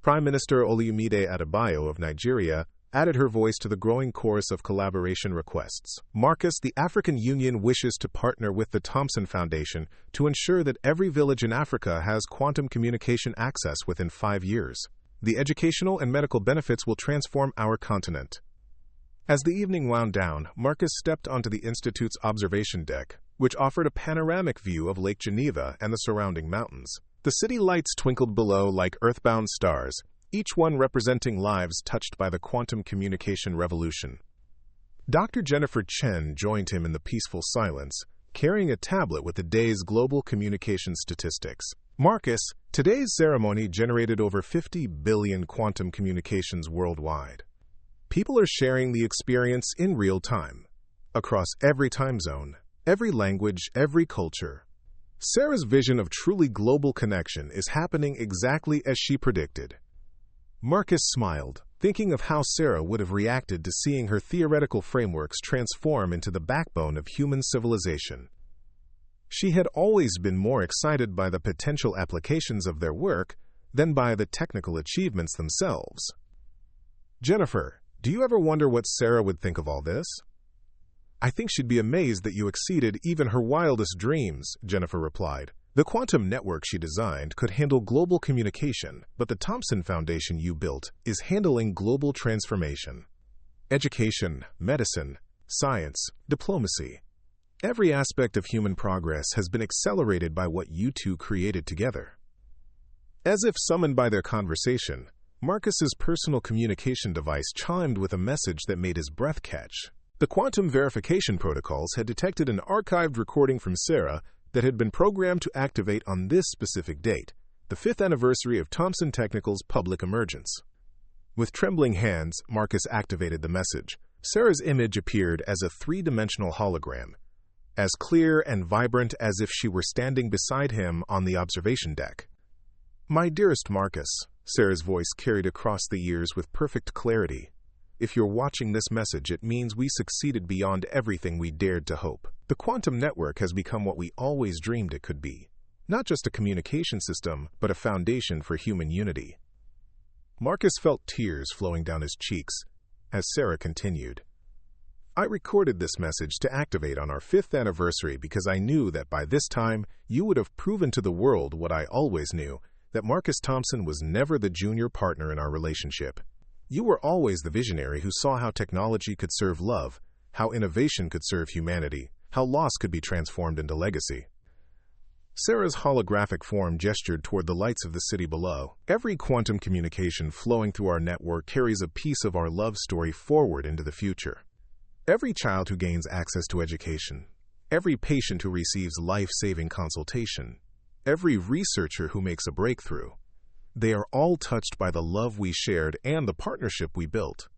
Prime Minister Oluyemide Adebayo of Nigeria added her voice to the growing chorus of collaboration requests. Marcus, the African Union wishes to partner with the Thompson Foundation to ensure that every village in Africa has quantum communication access within 5 years. The educational and medical benefits will transform our continent. As the evening wound down, Marcus stepped onto the Institute's observation deck, which offered a panoramic view of Lake Geneva and the surrounding mountains. The city lights twinkled below like earthbound stars, each one representing lives touched by the quantum communication revolution. Dr. Jennifer Chen joined him in the peaceful silence, carrying a tablet with the day's global communication statistics. Marcus, today's ceremony generated over 50 billion quantum communications worldwide. People are sharing the experience in real time, across every time zone, every language, every culture. Sarah's vision of truly global connection is happening exactly as she predicted. Marcus smiled, thinking of how Sarah would have reacted to seeing her theoretical frameworks transform into the backbone of human civilization. She had always been more excited by the potential applications of their work than by the technical achievements themselves. Jennifer, do you ever wonder what Sarah would think of all this? I think she'd be amazed that you exceeded even her wildest dreams, Jennifer replied. The quantum network she designed could handle global communication, but the Thompson Foundation you built is handling global transformation. Education, medicine, science, diplomacy. Every aspect of human progress has been accelerated by what you two created together. As if summoned by their conversation, Marcus's personal communication device chimed with a message that made his breath catch. The quantum verification protocols had detected an archived recording from Sarah that had been programmed to activate on this specific date, the 5th anniversary of Thomson Technical's public emergence. With trembling hands, Marcus activated the message. Sarah's image appeared as a 3-dimensional hologram, as clear and vibrant as if she were standing beside him on the observation deck. "My dearest Marcus," Sarah's voice carried across the years with perfect clarity. "If you're watching this message, it means we succeeded beyond everything we dared to hope. The quantum network has become what we always dreamed it could be. Not just a communication system, but a foundation for human unity." Marcus felt tears flowing down his cheeks as Sarah continued. "I recorded this message to activate on our 5th anniversary because I knew that by this time you would have proven to the world what I always knew, that Marcus Thomson was never the junior partner in our relationship. You were always the visionary who saw how technology could serve love, how innovation could serve humanity, how loss could be transformed into legacy." Sarah's holographic form gestured toward the lights of the city below. "Every quantum communication flowing through our network carries a piece of our love story forward into the future. Every child who gains access to education, every patient who receives life-saving consultation, every researcher who makes a breakthrough, they are all touched by the love we shared and the partnership we built."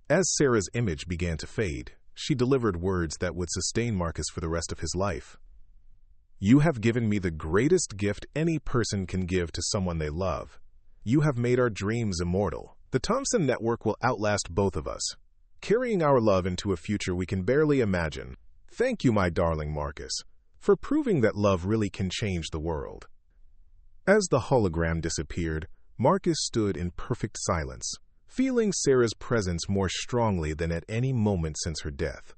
As Sarah's image began to fade, she delivered words that would sustain Marcus for the rest of his life. "You have given me the greatest gift any person can give to someone they love. You have made our dreams immortal. The Thomson Network will outlast both of us, carrying our love into a future we can barely imagine. Thank you, my darling Marcus, for proving that love really can change the world." As the hologram disappeared, Marcus stood in perfect silence, feeling Sarah's presence more strongly than at any moment since her death.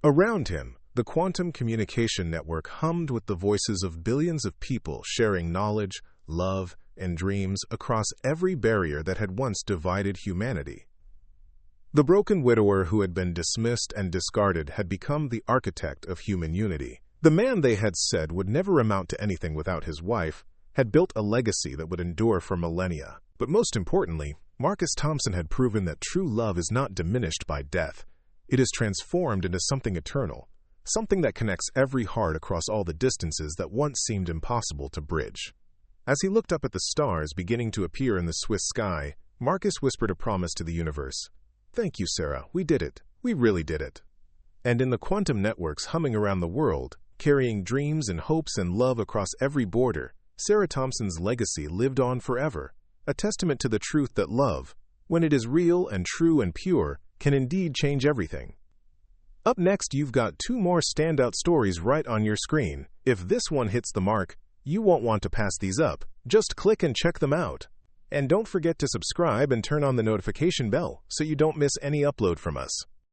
Around him, the quantum communication network hummed with the voices of billions of people sharing knowledge, love, and dreams across every barrier that had once divided humanity. The broken widower who had been dismissed and discarded had become the architect of human unity. The man they had said would never amount to anything without his wife had built a legacy that would endure for millennia. But most importantly, Marcus Thomson had proven that true love is not diminished by death. It is transformed into something eternal, something that connects every heart across all the distances that once seemed impossible to bridge. As he looked up at the stars beginning to appear in the Swiss sky, Marcus whispered a promise to the universe. "Thank you, Sarah. We did it. We really did it." And in the quantum networks humming around the world, carrying dreams and hopes and love across every border, Sarah Thomson's legacy lived on forever, a testament to the truth that love, when it is real and true and pure, can indeed change everything. Up next, you've got 2 more standout stories right on your screen. If this one hits the mark, you won't want to pass these up. Just click and check them out. And don't forget to subscribe and turn on the notification bell so you don't miss any upload from us.